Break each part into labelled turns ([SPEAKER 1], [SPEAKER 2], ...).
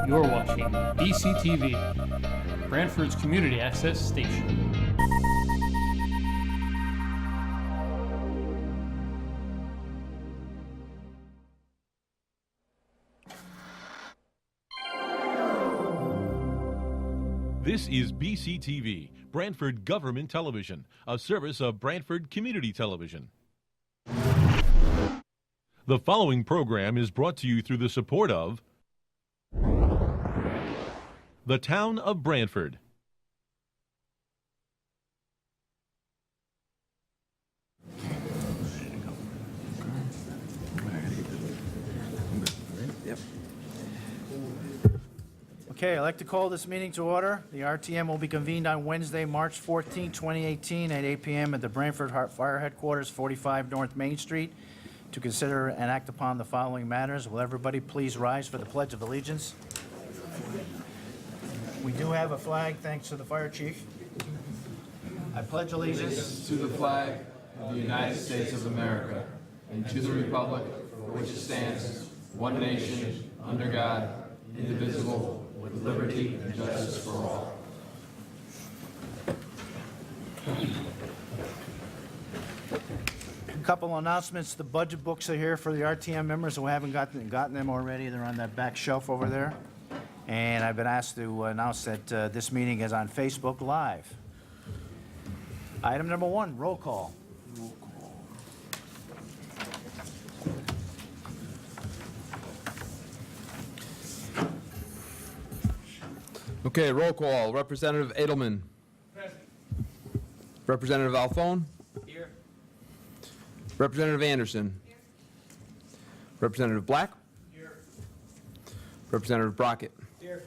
[SPEAKER 1] You're watching BCTV, Brantford's community access station.
[SPEAKER 2] This is BCTV, Brantford Government Television, a service of Brantford Community Television. The following program is brought to you through the support of the Town of Brantford.
[SPEAKER 3] Okay, I'd like to call this meeting to order. The RTM will be convened on Wednesday, March 14, 2018, at 8 p.m. at the Branford Fire Headquarters, 45 North Main Street, to consider and act upon the following matters. Will everybody please rise for the Pledge of Allegiance? We do have a flag, thanks to the fire chief. I pledge allegiance
[SPEAKER 4] To the flag of the United States of America and to the republic for which it stands, one nation, under God, indivisible, with liberty and justice for all.
[SPEAKER 3] A couple announcements. The budget books are here for the RTM members who haven't gotten them already. They're on that back shelf over there. And I've been asked to announce that this meeting is on Facebook Live. Item number 1, roll call.
[SPEAKER 5] Okay, roll call. Representative Edelman. Present. Representative Alphone.
[SPEAKER 1] Here.
[SPEAKER 5] Representative Anderson.
[SPEAKER 1] Here.
[SPEAKER 5] Representative Black.
[SPEAKER 1] Here.
[SPEAKER 5] Representative Brockett.
[SPEAKER 1] Here.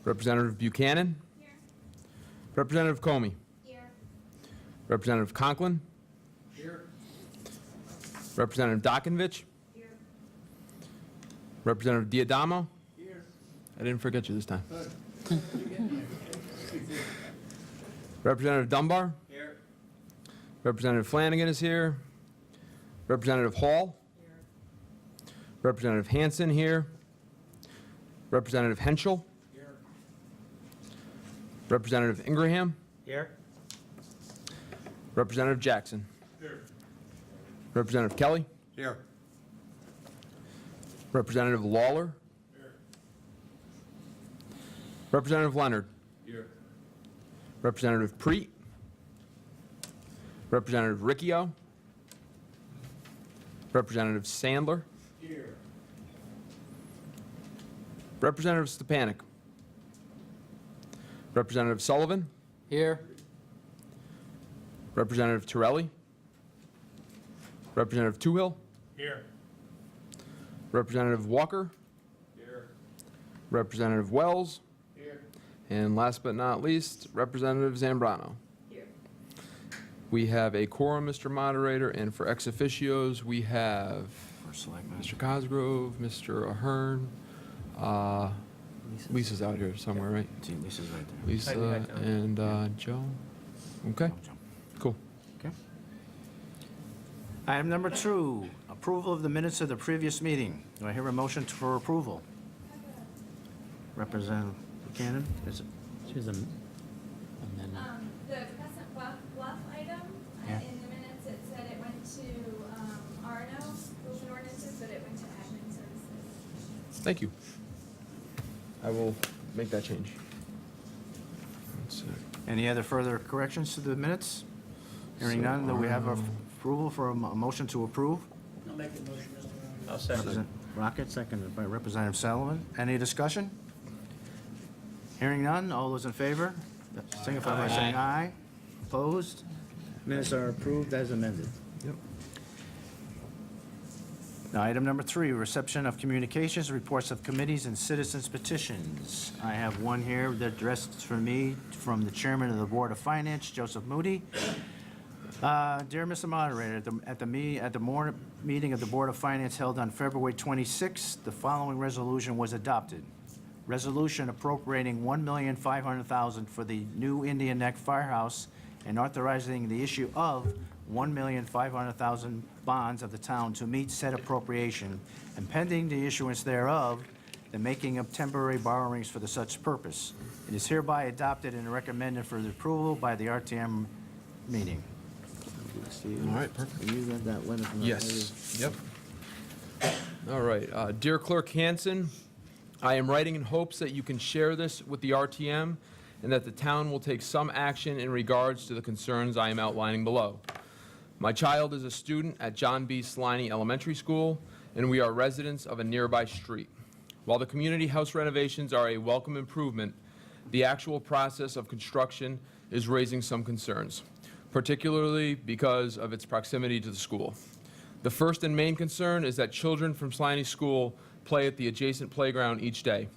[SPEAKER 5] Representative Buchanan.
[SPEAKER 6] Here.
[SPEAKER 5] Representative Comey.
[SPEAKER 6] Here.
[SPEAKER 5] Representative Conklin.
[SPEAKER 1] Here.
[SPEAKER 5] Representative Dockenvich.
[SPEAKER 6] Here.
[SPEAKER 5] Representative Diadamo.
[SPEAKER 1] Here.
[SPEAKER 5] I didn't forget you this time. Representative Dunbar.
[SPEAKER 1] Here.
[SPEAKER 5] Representative Flanagan is here. Representative Hall.
[SPEAKER 6] Here.
[SPEAKER 5] Representative Hanson here. Representative Henschel.
[SPEAKER 1] Here.
[SPEAKER 5] Representative Ingraham.
[SPEAKER 3] Here.
[SPEAKER 5] Representative Jackson.
[SPEAKER 1] Here.
[SPEAKER 5] Representative Kelly.
[SPEAKER 4] Here.
[SPEAKER 5] Representative Lawler.
[SPEAKER 1] Here.
[SPEAKER 5] Representative Leonard.
[SPEAKER 1] Here.
[SPEAKER 5] Representative Preet. Representative Riccio. Representative Sandler.
[SPEAKER 1] Here.
[SPEAKER 5] Representative Stepanik. Representative Sullivan.
[SPEAKER 1] Here.
[SPEAKER 5] Representative Torelli. Representative Toohill.
[SPEAKER 1] Here.
[SPEAKER 5] Representative Walker.
[SPEAKER 1] Here.
[SPEAKER 5] Representative Wells.
[SPEAKER 1] Here.
[SPEAKER 5] And last but not least, Representative Zambrano.
[SPEAKER 6] Here.
[SPEAKER 5] We have a quorum, Mr. Moderator, and for ex officios, we have
[SPEAKER 3] First selectman.
[SPEAKER 5] Mr. Cosgrove, Mr. Ahern, Lisa's out here somewhere, right?
[SPEAKER 3] See, Lisa's right there.
[SPEAKER 5] Lisa and Joe. Okay, cool.
[SPEAKER 3] Okay. Item number 2, approval of the minutes of the previous meeting. Do I hear a motion for approval? Representative Buchanan, is it?
[SPEAKER 1] She's a amendment.
[SPEAKER 6] The Crescent Bluff item,
[SPEAKER 3] Yeah.
[SPEAKER 6] in the minutes, it said it went to R&O, rules and ordinances, but it went to admin services.
[SPEAKER 5] Thank you. I will make that change. One sec.
[SPEAKER 3] Any other further corrections to the minutes? Hearing none, do we have approval for a motion to approve?
[SPEAKER 1] I'll second.
[SPEAKER 3] Representative Rocket, seconded by Representative Sullivan. Any discussion? Hearing none, all those in favor, signify by saying aye. Opposed? Minutes are approved as amended.
[SPEAKER 5] Yep.
[SPEAKER 3] Now, item number 3, reception of communications, reports of committees, and citizens' petitions. I have one here that addressed for me from the Chairman of the Board of Finance, Joseph Moody. Dear Mr. Moderator, at the meeting of the Board of Finance held on February 26th, the following resolution was adopted. Resolution appropriating $1,500,000 for the new Indian Neck Firehouse and authorizing the issue of $1,500,000 bonds of the town to meet said appropriation, and pending the issuance thereof, the making of temporary borrowings for the such purpose. It is hereby adopted and recommended for the approval by the RTM meeting.
[SPEAKER 5] All right, perfect.
[SPEAKER 3] You read that letter from the
[SPEAKER 5] Yes, yep. All right, dear Clerk Hanson, I am writing in hopes that you can share this with the RTM and that the town will take some action in regards to the concerns I am outlining below. My child is a student at John B. Sliney Elementary School, and we are residents of a nearby street. While the community house renovations are a welcome improvement, the actual process of construction is raising some concerns, particularly because of its proximity to the school. The first and main concern is that children from Sliney School play at the adjacent playground each day,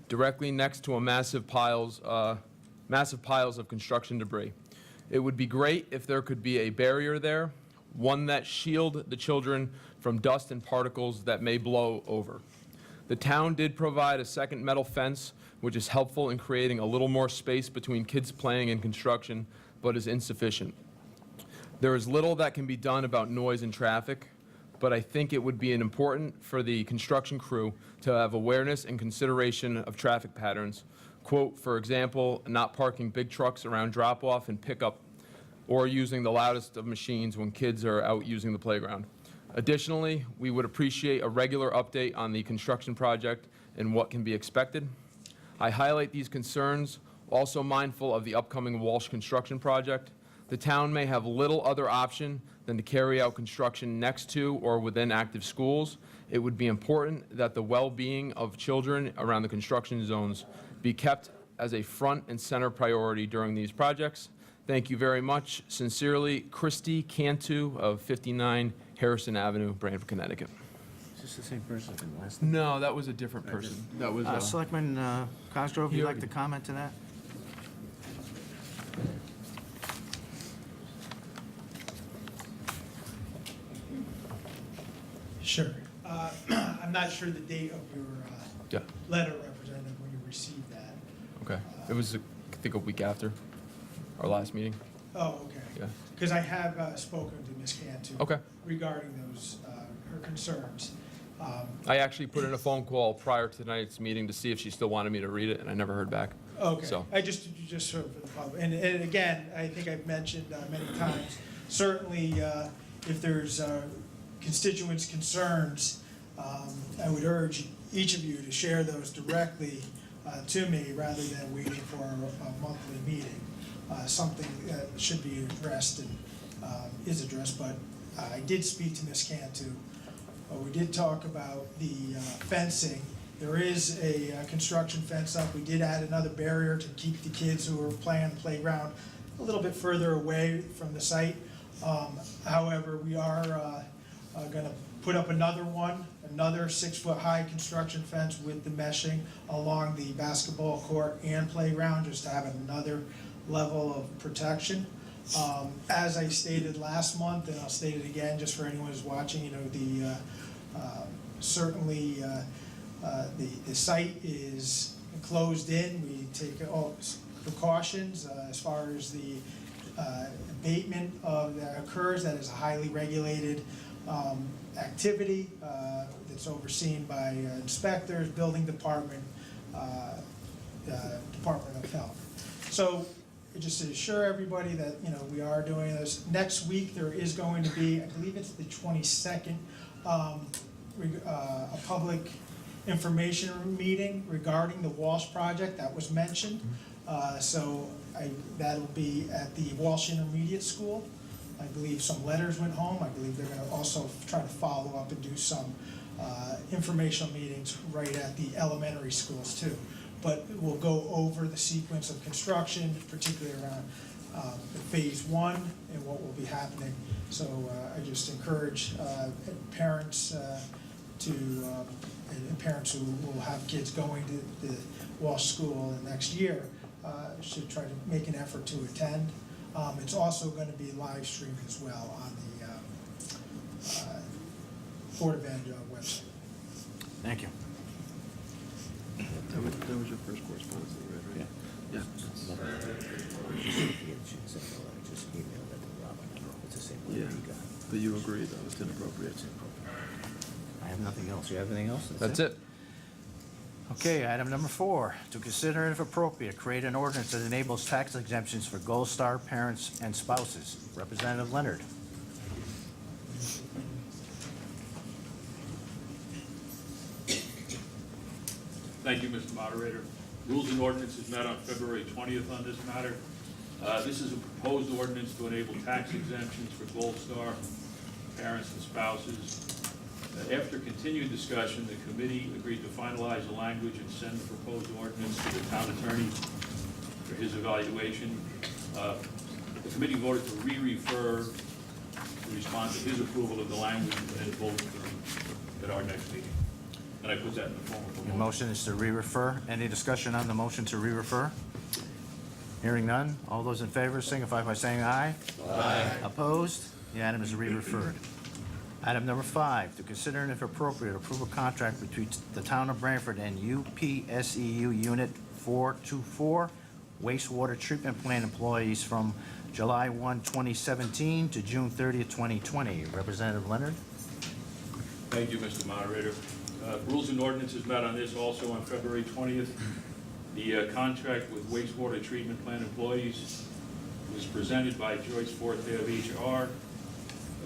[SPEAKER 5] directly next to a massive piles of construction debris. It would be great if there could be a barrier there, one that shield the children from dust and particles that may blow over. The town did provide a second metal fence, which is helpful in creating a little more space between kids playing and construction, but is insufficient. There is little that can be done about noise and traffic, but I think it would be important for the construction crew to have awareness and consideration of traffic patterns. Quote, for example, not parking big trucks around drop-off and pickup, or using the loudest of machines when kids are out using the playground. Additionally, we would appreciate a regular update on the construction project and what can be expected. I highlight these concerns, also mindful of the upcoming Walsh construction project. The town may have little other option than to carry out construction next to or within active schools. It would be important that the well-being of children around the construction zones be kept as a front and center priority during these projects. Thank you very much. Sincerely, Christy Cantu of 59 Harrison Avenue, Branford, Connecticut.
[SPEAKER 3] Is this the same person from last time?
[SPEAKER 5] No, that was a different person. That was,
[SPEAKER 3] Selectman Cosgrove, you'd like to comment to that?
[SPEAKER 7] Sure. I'm not sure the date of your
[SPEAKER 5] yeah,
[SPEAKER 7] letter, Representative, when you received that.
[SPEAKER 5] okay. It was, I think, a week after our last meeting.
[SPEAKER 7] Oh, okay.
[SPEAKER 5] Yeah.
[SPEAKER 7] Because I have spoken to Ms. Cantu.
[SPEAKER 5] Okay.
[SPEAKER 7] Regarding those, her concerns.
[SPEAKER 5] I actually put in a phone call prior to tonight's meeting to see if she still wanted me to read it, and I never heard back.
[SPEAKER 7] Okay.
[SPEAKER 5] So.
[SPEAKER 7] I just sort of for the public. And again, I think I've mentioned many times, certainly if there's constituents' concerns, I would urge each of you to share those directly to me rather than waiting for a monthly meeting. Something that should be addressed and is addressed, but I did speak to Ms. Cantu. We did talk about the fencing. There is a construction fence up. We did add another barrier to keep the kids who are playing on the playground a little bit further away from the site. However, we are gonna put up another 6-foot-high construction fence with the meshing along the basketball court and playground, just to have another level of protection. As I stated last month, and I'll state it again just for anyone who's watching, you know, certainly the site is closed in. We take all precautions as far as the abatement that occurs. That is a highly regulated activity that's overseen by inspectors, building department, Department of Health. So just to assure everybody that, you know, we are doing this. Next week there is going to be, I believe it's the 22nd, a public information meeting regarding the Walsh project that was mentioned. That'll be at the Walsh Intermediate School. I believe some letters went home. I believe they're going to also try to follow up and do some informational meetings right at the elementary schools too. But we'll go over the sequence of construction, particularly around phase 1 and what will be happening. So I just encourage parents and parents who will have kids going to the Walsh School next year should try to make an effort to attend. It's also going to be live streamed as well on the Board of Ed website.
[SPEAKER 3] Thank you.
[SPEAKER 4] That was your first correspondence that you read, right? Yeah. Yeah, but you agree though, it's inappropriate.
[SPEAKER 3] I have nothing else. You have anything else?
[SPEAKER 5] That's it.
[SPEAKER 3] Okay, item number 4, to consider and if appropriate, create an ordinance that enables tax exemptions for Gold Star parents and spouses. Representative Leonard.
[SPEAKER 8] Thank you, Mr. Moderator. Rules and ordinances met on February 20th on this matter. This is a proposed ordinance to enable tax exemptions for Gold Star parents and spouses. After continued discussion, the committee agreed to finalize the language and send the proposed ordinance to the town attorney for his evaluation. The committee voted to re-refer to respond to his approval of the language and vote at our next meeting. And I put that in the form of a
[SPEAKER 3] The
[SPEAKER 8] motion.
[SPEAKER 3] motion is to re-refer. Any discussion on the motion to re-refer? Hearing none. All those in favor signify by saying aye. Aye. Opposed? The item is re-referred. Item number 5, to consider and if appropriate, approve a contract between the town of Branford and UPSEU Unit 424 wastewater treatment plant employees from July 1, 2017 to June 30, 2020. Representative Leonard?
[SPEAKER 8] Thank you, Mr. Moderator. Rules and ordinances met on this also on February 20th. The contract with wastewater treatment plant employees was presented by Joyce Forte of HR,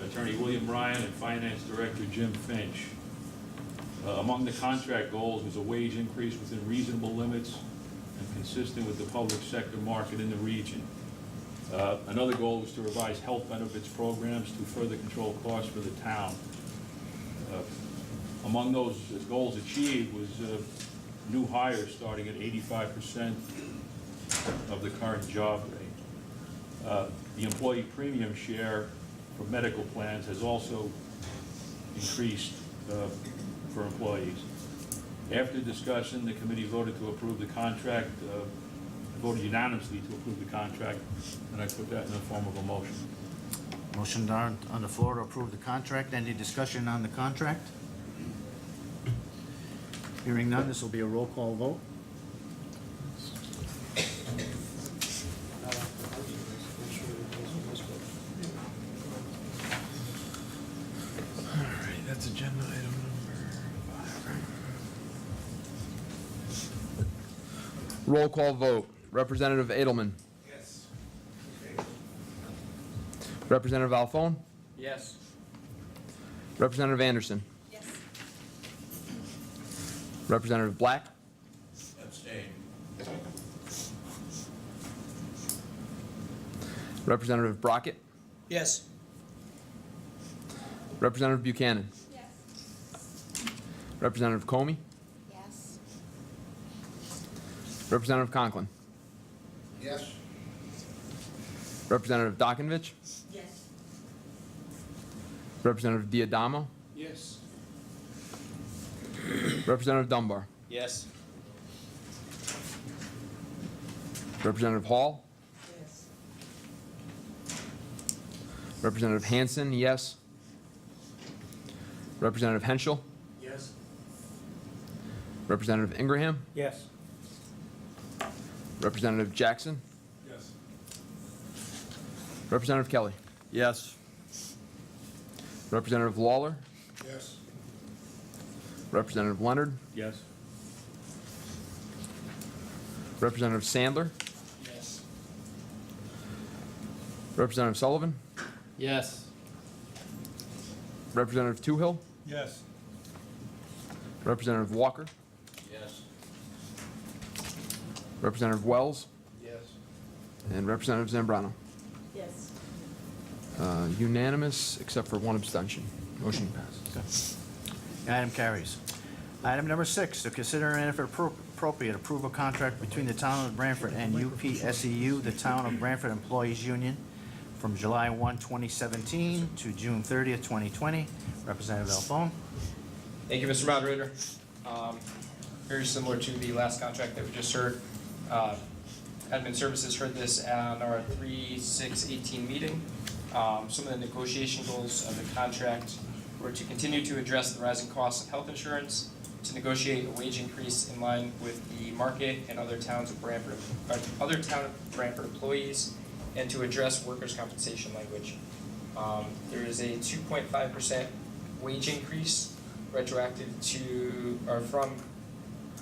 [SPEAKER 8] Attorney William Ryan, and Finance Director Jim Finch. Among the contract goals was a wage increase within reasonable limits and consistent with the public sector market in the region. Another goal was to revise health benefits programs to further control costs for the town. Among those goals achieved was new hires starting at 85% of the current job rate. The employee premium share for medical plans has also increased for employees. After discussion, the committee voted to approve the contract, voted unanimously to approve the contract, and I put that in the form of a motion.
[SPEAKER 3] Motion on the floor to approve the contract. Any discussion on the contract? Hearing none, this will be a roll call vote.
[SPEAKER 5] All right, that's agenda item number 5. Roll call vote. Representative Edelman.
[SPEAKER 4] Yes.
[SPEAKER 5] Representative Alphone.
[SPEAKER 1] Yes.
[SPEAKER 5] Representative Anderson.
[SPEAKER 6] Yes.
[SPEAKER 5] Representative Black.
[SPEAKER 4] Abstain.
[SPEAKER 5] Representative Brockett.
[SPEAKER 1] Yes.
[SPEAKER 5] Representative Buchanan.
[SPEAKER 6] Yes.
[SPEAKER 5] Representative Comey.
[SPEAKER 6] Yes.
[SPEAKER 5] Representative Conklin.
[SPEAKER 4] Yes.
[SPEAKER 5] Representative Dockenvich.
[SPEAKER 6] Yes.
[SPEAKER 5] Representative Diadamo.
[SPEAKER 1] Yes.
[SPEAKER 5] Representative Dunbar.
[SPEAKER 1] Yes.
[SPEAKER 5] Representative Hall.
[SPEAKER 6] Yes.
[SPEAKER 5] Representative Hanson, yes. Representative Henschel.
[SPEAKER 1] Yes.
[SPEAKER 5] Representative Ingraham.
[SPEAKER 1] Yes.
[SPEAKER 5] Representative Jackson.
[SPEAKER 1] Yes.
[SPEAKER 5] Representative Kelly.
[SPEAKER 4] Yes.
[SPEAKER 5] Representative Lawler.
[SPEAKER 4] Yes.
[SPEAKER 5] Representative Leonard.
[SPEAKER 8] Yes?
[SPEAKER 5] Representative Sandler.
[SPEAKER 1] Yes.
[SPEAKER 5] Representative Sullivan.
[SPEAKER 1] Yes.
[SPEAKER 5] Representative Toohill.
[SPEAKER 1] Yes.
[SPEAKER 5] Representative Walker.
[SPEAKER 4] Yes.
[SPEAKER 5] Representative Wells.
[SPEAKER 4] Yes.
[SPEAKER 5] And Representative Zambrano.
[SPEAKER 6] Yes.
[SPEAKER 5] Unanimous, except for one abstention. Motion passes.
[SPEAKER 3] The item carries. Item number 6, to consider and if appropriate, approve a contract between the town of Branford and UPSEU, the town of Branford Employees Union, from July 1, 2017 to June 30th, 2020. Representative Alphone.
[SPEAKER 9] Thank you, Mr. Moderator. Very similar to the last contract that we just heard. Admin Services heard this on our 3/6/18 meeting. Some of the negotiation goals of the contract were to continue to address the rising costs of health insurance, to negotiate a wage increase in line with the market and other town of Branford employees, and to address workers' compensation language. There is a 2.5% wage increase retroactive to, or from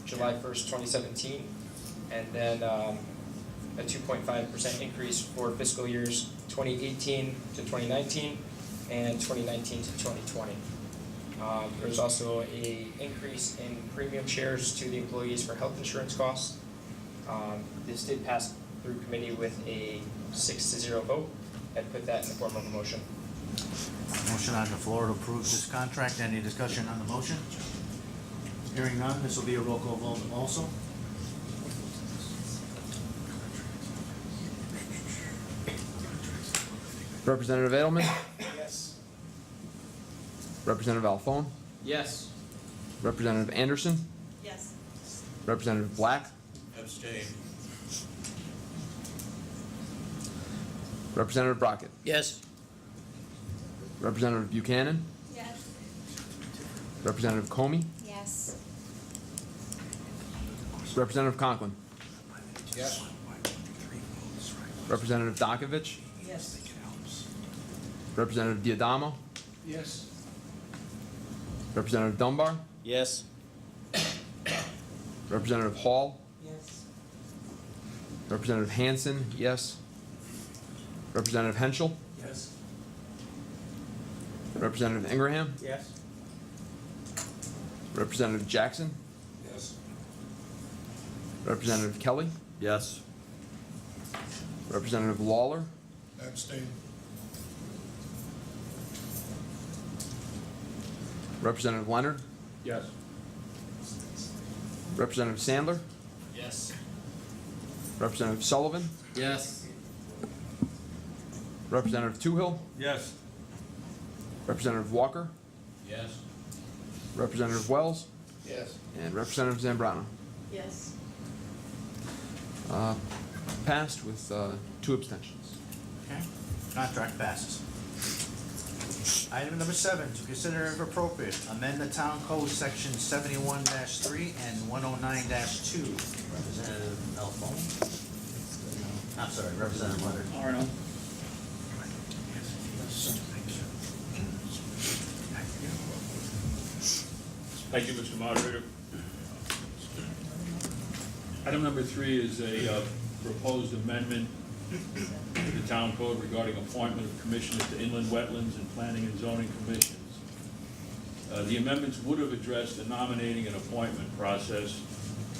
[SPEAKER 9] July 1st, 2017, and then a 2.5% increase for fiscal years 2018 to 2019 and 2019 to 2020. There's also a increase in premium shares to the employees for health insurance costs. This did pass through committee with a 6-0 vote. I'd put that in the form of a motion.
[SPEAKER 3] Motion on the floor to approve this contract. Any discussion on the motion? Hearing none, this will be a roll call vote also.
[SPEAKER 5] Representative Edelman?
[SPEAKER 1] Yes.
[SPEAKER 5] Representative Alphone?
[SPEAKER 1] Yes.
[SPEAKER 5] Representative Anderson?
[SPEAKER 6] Yes.
[SPEAKER 5] Representative Black?
[SPEAKER 1] Abstain.
[SPEAKER 5] Representative Brockett?
[SPEAKER 1] Yes.
[SPEAKER 5] Representative Buchanan?
[SPEAKER 6] Yes.
[SPEAKER 5] Representative Comey?
[SPEAKER 6] Yes.
[SPEAKER 5] Representative Conklin?
[SPEAKER 1] Yes.
[SPEAKER 5] Representative Dokovich?
[SPEAKER 1] Yes.
[SPEAKER 5] Representative Diadamo?
[SPEAKER 1] Yes.
[SPEAKER 5] Representative Dunbar?
[SPEAKER 1] Yes.
[SPEAKER 5] Representative Hall?
[SPEAKER 1] Yes.
[SPEAKER 5] Representative Hansen, yes. Representative Henschel?
[SPEAKER 1] Yes.
[SPEAKER 5] Representative Ingraham?
[SPEAKER 1] Yes.
[SPEAKER 5] Representative Jackson?
[SPEAKER 1] Yes.
[SPEAKER 5] Representative Kelly?
[SPEAKER 1] Yes.
[SPEAKER 5] Representative Lawler?
[SPEAKER 1] Abstain.
[SPEAKER 5] Representative Leonard?
[SPEAKER 8] Yes.
[SPEAKER 5] Representative Sandler?
[SPEAKER 1] Yes.
[SPEAKER 5] Representative Sullivan?
[SPEAKER 1] Yes.
[SPEAKER 5] Representative Toohill?
[SPEAKER 8] Yes.
[SPEAKER 5] Representative Walker?
[SPEAKER 1] Yes.
[SPEAKER 5] Representative Wells?
[SPEAKER 1] Yes.
[SPEAKER 5] And Representative Zambrano.
[SPEAKER 6] Yes.
[SPEAKER 5] Passed with 2 abstentions.
[SPEAKER 3] Okay, contract passes. Item number 7, to consider if appropriate, amend the town code section 71-3 and 109-2. Representative Alphone? I'm sorry, Representative Leonard.
[SPEAKER 1] Arno.
[SPEAKER 8] Thank you, Mr. Moderator. Item number 3 is a proposed amendment to the town code regarding appointment of commissioners to inland wetlands and planning and zoning commissions. The amendments would have addressed the nominating and appointment process.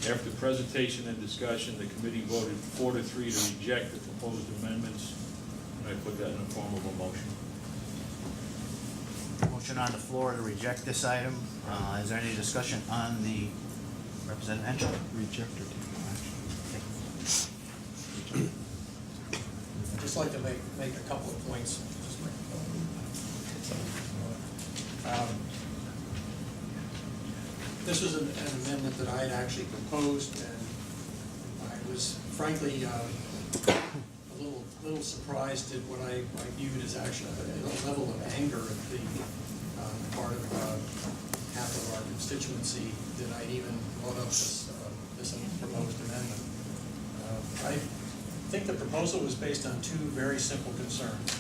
[SPEAKER 8] After presentation and discussion, the committee voted 4-3 to reject the proposed amendments, and I put that in the form of a motion.
[SPEAKER 3] Motion on the floor to reject this item. Is there any discussion on the Representative Henschel?
[SPEAKER 5] Reject or take no action?
[SPEAKER 10] I'd just like to make a couple of points. This was an amendment that I had actually proposed, and I was frankly a little surprised at what I viewed as actually a level of anger at the part of half of our constituency that I even brought up this proposed amendment. I think the proposal was based on 2 very simple concerns.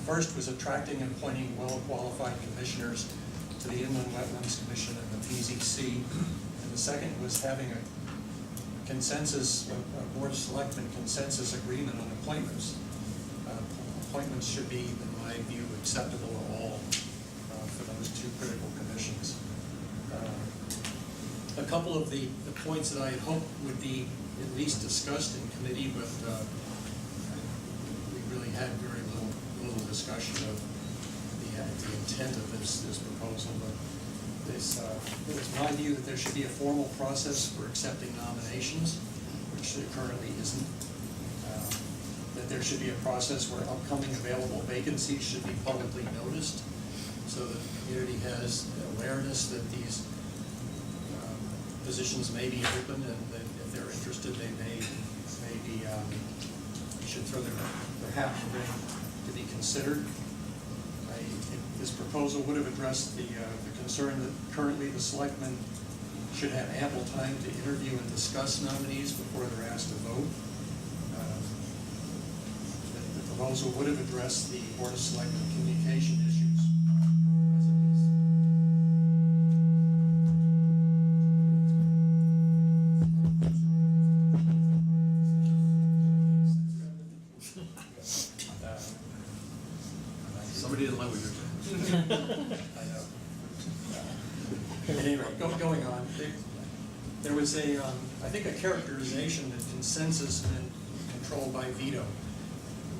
[SPEAKER 10] First was attracting and appointing well-qualified commissioners to the Inland Wetlands Commission and the PZC. And the second was having a consensus, a Board of Selectmen consensus agreement on appointments. Appointments should be, in my view, acceptable to all for those 2 critical commissions. A couple of the points that I had hoped would be at least discussed in committee, but we really had very little discussion of the intent of this proposal. But it's my view that there should be a formal process for accepting nominations, which there currently isn't. That there should be a process where upcoming available vacancies should be publicly noticed, so that the community has awareness that these positions may be open, and that if they're interested, they may be should throw their hat in the ring to be considered. This proposal would have addressed the concern that currently the selectmen should have ample time to interview and discuss nominees before they're asked to vote. The proposal would have addressed the Board of Selectmen communication issues. Somebody didn't like what you're saying. I know. Anyway, going on, there was I think a characterization that consensus meant controlled by veto.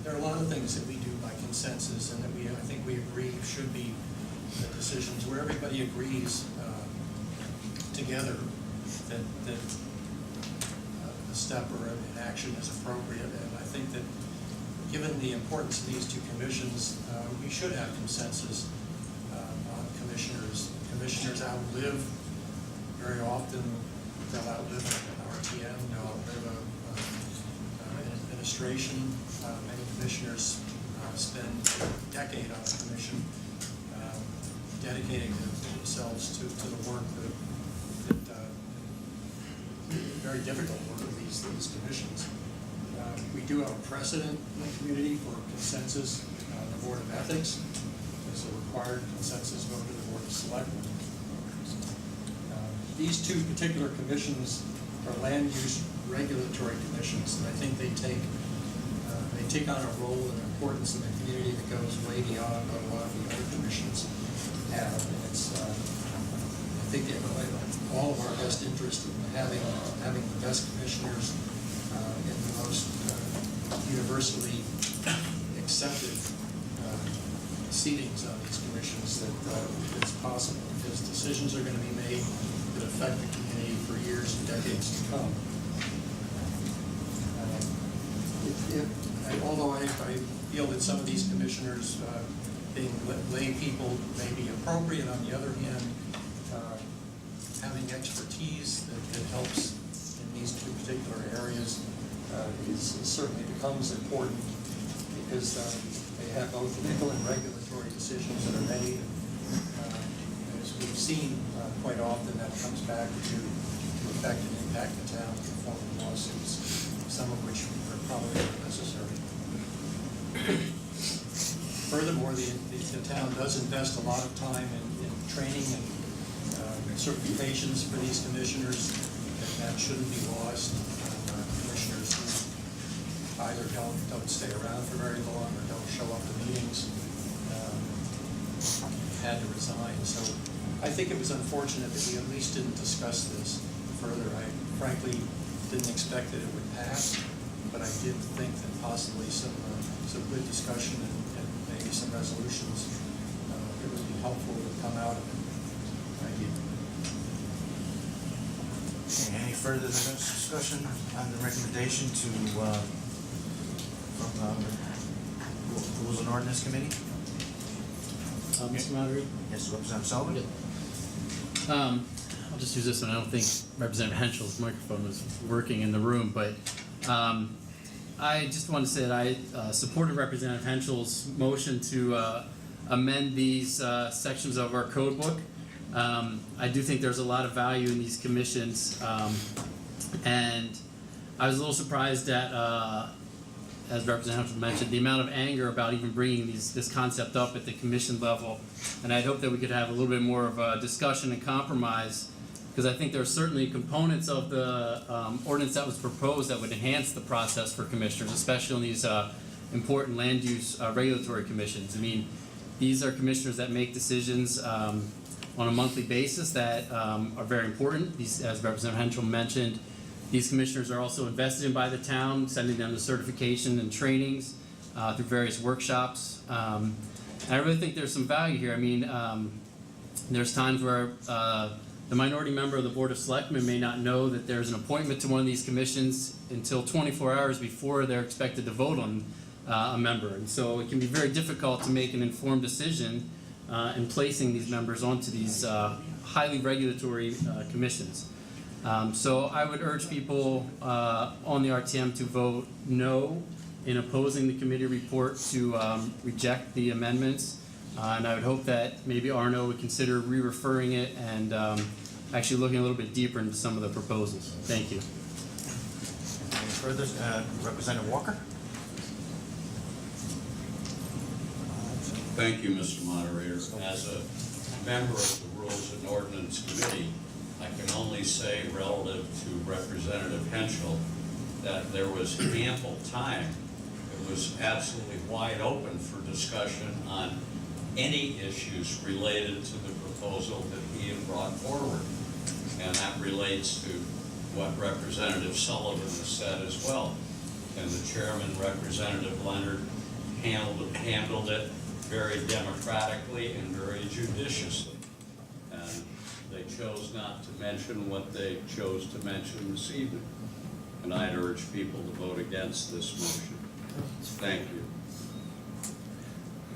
[SPEAKER 10] There are a lot of things that we do by consensus and that I think we agree should be decisions where everybody agrees together that a step or an action is appropriate. And I think that given the importance of these two commissions, we should have consensus on commissioners. Commissioners outlive very often. They'll outlive an RTM. They'll outlive an administration. Many commissioners spend a decade on a commission, dedicating themselves to the work that very difficult work of these commissions. We do have a precedent in the community for consensus on the Board of Ethics. There's a required consensus vote of the Board of Selectmen. These two particular commissions are land use regulatory commissions, and I think they take on a role and importance in the community that goes way beyond what a lot of the other commissions have. And it's, I think they have all of our best interest in having the best commissioners in the most universally accepted seatings on these commissions that's possible, because decisions are going to be made that affect the community for years and decades to come. Although I feel that some of these commissioners being lay people may be appropriate, on the other hand, having expertise that helps in these two particular areas certainly becomes important, because they have both legal and regulatory decisions that are made. As we've seen quite often, that comes back to affect and impact the town in the form of lawsuits, some of which are probably unnecessary. Furthermore, the town does invest a lot of time in training and certifications for these commissioners, and that shouldn't be lost on commissioners who either don't stay around for very long or don't show up to meetings, had to resign. So I think it was unfortunate that we at least didn't discuss this further. I frankly didn't expect that it would pass, but I did think that possibly some good discussion and maybe some resolutions it would be helpful to come out of it. Thank you.
[SPEAKER 3] Okay, any further discussion on the recommendation from the Rules and Ordinance Committee?
[SPEAKER 11] Mr. Moderator?
[SPEAKER 3] Yes, Representative Sullivan?
[SPEAKER 11] I'll just use this one. I don't think Representative Henschel's microphone was working in the room, but I just want to say that I supported Representative Henschel's motion to amend these sections of our code book. I do think there's a lot of value in these commissions, and I was a little surprised at, as Representative mentioned, the amount of anger about even bringing this concept up at the commission level, and I'd hope that we could have a little bit more of a discussion and compromise, because I think there are certainly components of the ordinance that was proposed that would enhance the process for commissioners, especially on these important land use regulatory commissions. I mean, these are commissioners that make decisions on a monthly basis that are very important. These, as Representative Henschel mentioned, these commissioners are also invested in by the town, sending them to certification and trainings through various workshops. And I really think there's some value here. I mean, there's times where the minority member of the Board of Selectmen may not know that there's an appointment to one of these commissions until 24 hours before they're expected to vote on a member. And so it can be very difficult to make an informed decision in placing these members onto these highly regulatory commissions. So I would urge people on the RTM to vote no in opposing the committee report, to reject the amendments. And I would hope that maybe Arno would consider re-referring it and actually looking a little bit deeper into some of the proposals. Thank you.
[SPEAKER 3] Any further? Representative Walker?
[SPEAKER 1] Thank you, Mr. Moderator. As a member of the Rules and Ordinance Committee, I can only say relative to Representative Henschel that there was ample time. It was absolutely wide open for discussion on any issues related to the proposal that he had brought forward. And that relates to what Representative Sullivan has said as well. And the chairman, Representative Leonard, handled it very democratically and very judiciously. And they chose not to mention what they chose to mention this evening. And I'd urge people to vote against this motion. Thank you.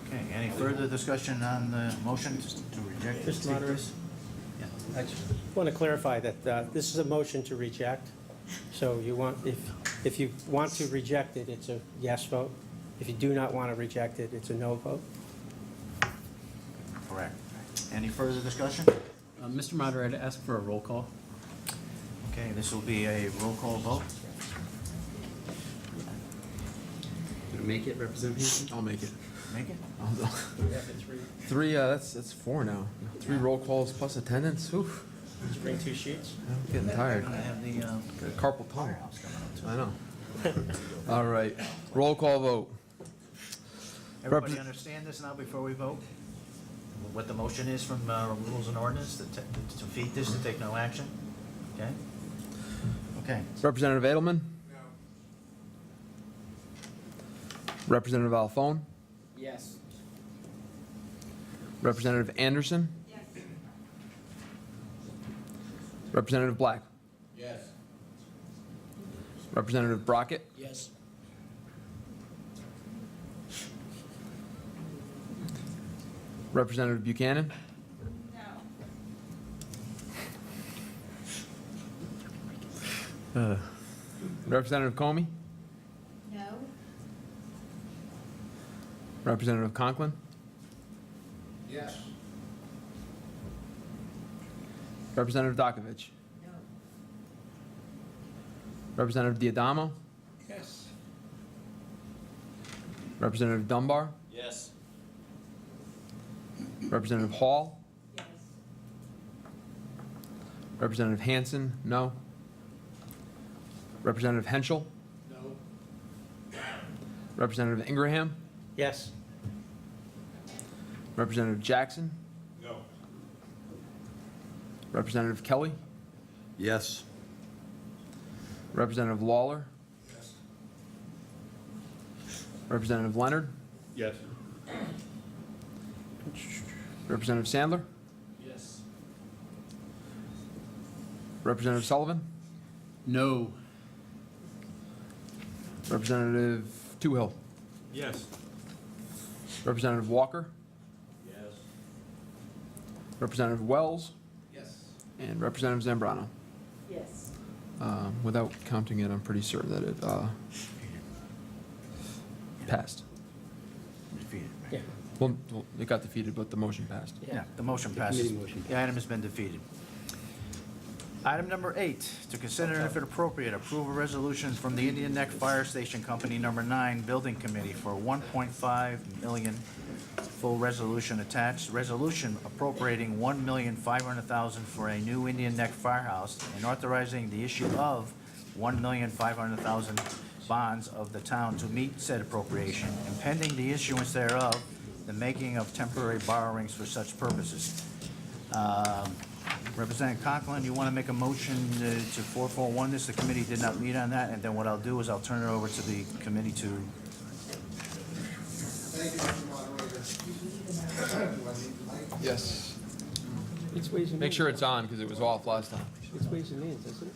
[SPEAKER 3] Okay, any further discussion on the motion to reject?
[SPEAKER 12] Mr. Moderator? I just want to clarify that this is a motion to reject. So you want, if you want to reject it, it's a yes vote. If you do not want to reject it, it's a no vote.
[SPEAKER 3] Correct. Any further discussion?
[SPEAKER 11] Mr. Moderator, ask for a roll call.
[SPEAKER 3] Okay, this will be a roll call vote.
[SPEAKER 11] Gonna make it, Representative Hanson?
[SPEAKER 5] I'll make it.
[SPEAKER 3] Make it?
[SPEAKER 5] Three, that's four now. 3 roll calls plus attendance. Oof,
[SPEAKER 12] Just bring 2 sheets.
[SPEAKER 5] I'm getting tired.
[SPEAKER 3] I have the,
[SPEAKER 5] Got a carpal tunnel.
[SPEAKER 3] firehouse coming up too.
[SPEAKER 5] I know. All right, roll call vote.
[SPEAKER 3] Everybody understand this now before we vote? What the motion is from Rules and Ordinance, to defeat this, to take no action? Okay? Okay.
[SPEAKER 5] Representative Edelman?
[SPEAKER 10] No.
[SPEAKER 5] Representative Alphone?
[SPEAKER 9] Yes.
[SPEAKER 5] Representative Anderson?
[SPEAKER 6] Yes.
[SPEAKER 5] Representative Black?
[SPEAKER 10] Yes.
[SPEAKER 5] Representative Brockett?
[SPEAKER 10] Yes.
[SPEAKER 5] Representative Buchanan?
[SPEAKER 6] No.
[SPEAKER 5] Representative Comey?
[SPEAKER 6] No.
[SPEAKER 5] Representative Conklin?
[SPEAKER 10] Yes.
[SPEAKER 5] Representative Dakovich?
[SPEAKER 6] No.
[SPEAKER 5] Representative Diadamo?
[SPEAKER 10] Yes.
[SPEAKER 5] Representative Dunbar?
[SPEAKER 1] Yes.
[SPEAKER 5] Representative Hall?
[SPEAKER 6] Yes.
[SPEAKER 5] Representative Hanson? No. Representative Henschel?
[SPEAKER 10] No.
[SPEAKER 5] Representative Ingraham?
[SPEAKER 12] Yes.
[SPEAKER 5] Representative Jackson?
[SPEAKER 10] No.
[SPEAKER 5] Representative Kelly?
[SPEAKER 1] Yes.
[SPEAKER 5] Representative Lawler?
[SPEAKER 10] Yes.
[SPEAKER 5] Representative Leonard?
[SPEAKER 8] Yes.
[SPEAKER 5] Representative Sandler?
[SPEAKER 10] Yes.
[SPEAKER 5] Representative Sullivan?
[SPEAKER 11] No.
[SPEAKER 5] Representative Toohill?
[SPEAKER 8] Yes.
[SPEAKER 5] Representative Walker?
[SPEAKER 1] Yes.
[SPEAKER 5] Representative Wells?
[SPEAKER 10] Yes.
[SPEAKER 5] And Representative Zambrano.
[SPEAKER 6] Yes.
[SPEAKER 5] Without counting it, I'm pretty certain that it passed.
[SPEAKER 3] Defeated.
[SPEAKER 12] Yeah.
[SPEAKER 5] Well, it got defeated, but the motion passed.
[SPEAKER 3] Yeah, the motion
[SPEAKER 12] The
[SPEAKER 3] passes.
[SPEAKER 12] committee motion.
[SPEAKER 3] The item has been defeated. Item number 8, to consider and if it appropriate, approve a resolution from the Indian Neck Fire Station Company Number 9 Building Committee for $1.5 million. Full resolution attached. Resolution appropriating $1,500,000 for a new Indian Neck firehouse and authorizing the issue of $1,500,000 bonds of the town to meet said appropriation, and pending the issuance thereof, the making of temporary borrowings for such purposes. Representative Conklin, you want to make a motion to 441 this? The committee did not meet on that, and then what I'll do is I'll turn it over to the committee to,
[SPEAKER 10] Thank you, Mr. Moderator. Do I need the mic?
[SPEAKER 5] Yes.
[SPEAKER 12] It's Ways and
[SPEAKER 5] Make
[SPEAKER 12] Means.
[SPEAKER 5] sure it's on, because it was off last time.
[SPEAKER 12] It's Ways and Means, isn't it?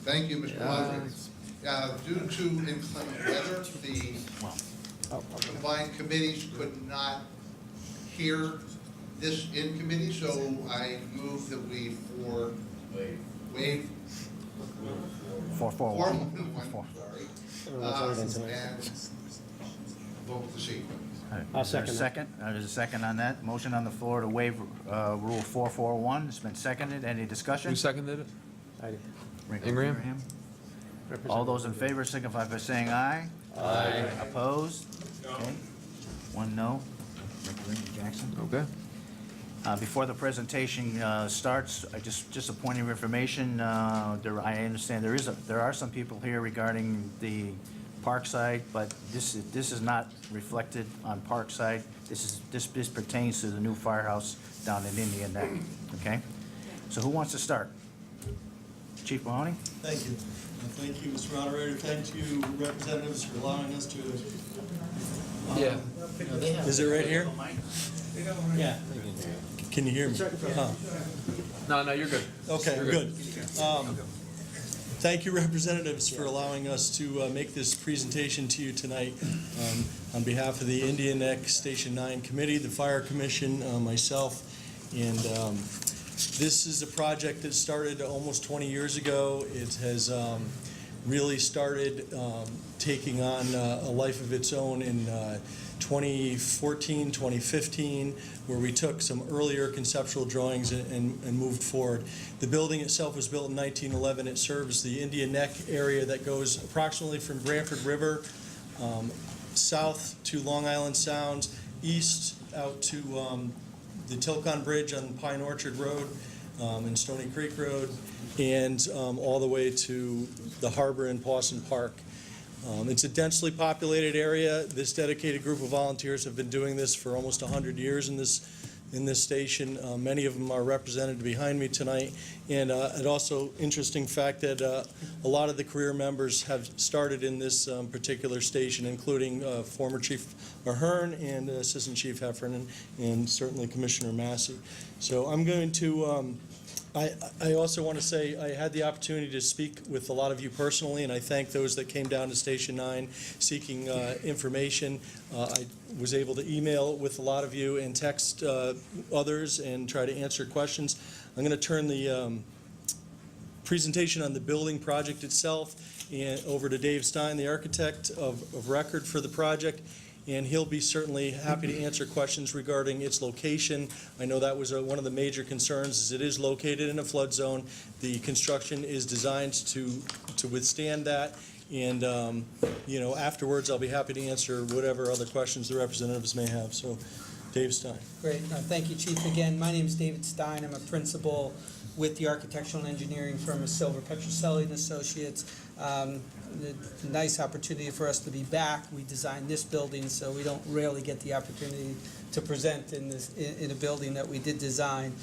[SPEAKER 13] Thank you, Mr. Moderator. Due to inclement weather, the combined committees could not hear this in committee, so I move that we waive
[SPEAKER 3] 441.
[SPEAKER 13] sorry, and vote this evening.
[SPEAKER 12] I'll second that.
[SPEAKER 3] Second, there's a second on that. Motion on the floor to waive Rule 441. It's been seconded. Any discussion?
[SPEAKER 5] Who seconded it?
[SPEAKER 12] I did.
[SPEAKER 5] Ingraham?
[SPEAKER 3] All those in favor signify by saying aye. Aye. Opposed? Okay. 1 no. Representative Jackson.
[SPEAKER 5] Okay.
[SPEAKER 3] Before the presentation starts, just a point of information, I understand there are some people here regarding the Parkside, but this is not reflected on Parkside. This pertains to the new firehouse down in Indian Neck, okay? So who wants to start? Chief Mahoney?
[SPEAKER 14] Thank you. Thank you, Mr. Moderator. Thank you, representatives, for allowing us to.
[SPEAKER 5] Yeah.
[SPEAKER 14] Is it right here?
[SPEAKER 12] Yeah.
[SPEAKER 14] Can you hear me?
[SPEAKER 5] No, you're good.
[SPEAKER 14] Okay,
[SPEAKER 5] You're
[SPEAKER 14] good. Thank you, representatives, for allowing us to make this presentation to you tonight. On behalf of the Indian Neck Station 9 Committee, the Fire Commission, myself, and this is a project that started almost 20 years ago. It has really started taking on a life of its own in 2014, 2015, where we took some earlier conceptual drawings and moved forward. The building itself was built in 1911. It serves the Indian Neck area that goes approximately from Branford River south to Long Island Sound, east out to the Tilcon Bridge on Pine Orchard Road and Stony Creek Road, and all the way to the harbor in Pawson Park. It's a densely populated area. This dedicated group of volunteers have been doing this for almost 100 years in this station. Many of them are represented behind me tonight. And it also interesting fact that a lot of the career members have started in this particular station, including former Chief Ahern and Assistant Chief Heffernan, and certainly Commissioner Massey. So I'm going to I also want to say I had the opportunity to speak with a lot of you personally, and I thank those that came down to Station 9 seeking information. I was able to email with a lot of you and text others and try to answer questions. I'm going to turn the presentation on the building project itself and over to Dave Stein, the architect of record for the project. And he'll be certainly happy to answer questions regarding its location. I know that was one of the major concerns, is it is located in a flood zone. The construction is designed to withstand that. And, you know, afterwards, I'll be happy to answer whatever other questions the representatives may have. So, Dave Stein.
[SPEAKER 15] Great. Thank you, Chief. Again, my name is David Stein. I'm a principal with the architectural and engineering firm of Silver Petroselli and Associates. A nice opportunity for us to be back. We designed this building, so we don't rarely get the opportunity to present in a building that we did design.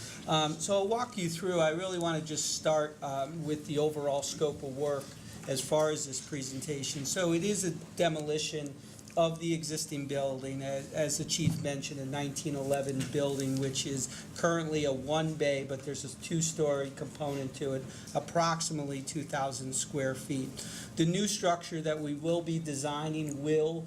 [SPEAKER 15] So I'll walk you through. I really want to just start with the overall scope of work as far as this presentation. So it is a demolition of the existing building, as the chief mentioned, a 1911 building, which is currently a one-bay, but there's a two-story component to it, approximately 2,000 square feet. The new structure that we will be designing will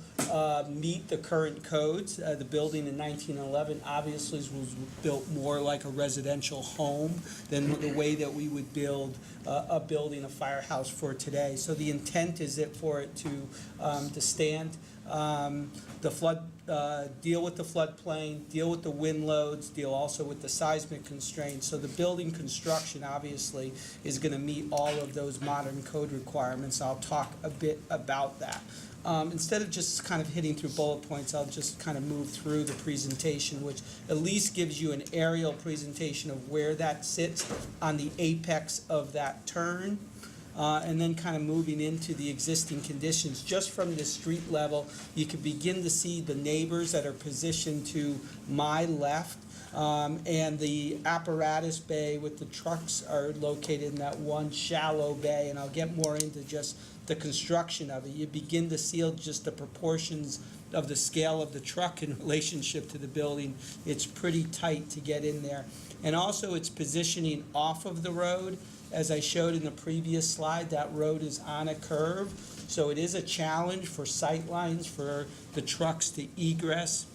[SPEAKER 15] meet the current codes. The building in 1911 obviously was built more like a residential home than the way that we would build a building, a firehouse for today. So the intent is for it to stand. The flood, deal with the floodplain, deal with the wind loads, deal also with the seismic constraints. So the building construction obviously is going to meet all of those modern code requirements. I'll talk a bit about that. Instead of just kind of hitting through bullet points, I'll just kind of move through the presentation, which at least gives you an aerial presentation of where that sits on the apex of that turn. And then kind of moving into the existing conditions. Just from the street level, you can begin to see the neighbors that are positioned to my left. And the apparatus bay with the trucks are located in that one shallow bay, and I'll get more into just the construction of it. You begin to see just the proportions of the scale of the truck in relationship to the building. It's pretty tight to get in there. And also its positioning off of the road. As I showed in the previous slide, that road is on a curve, so it is a challenge for sight lines for the trucks to egress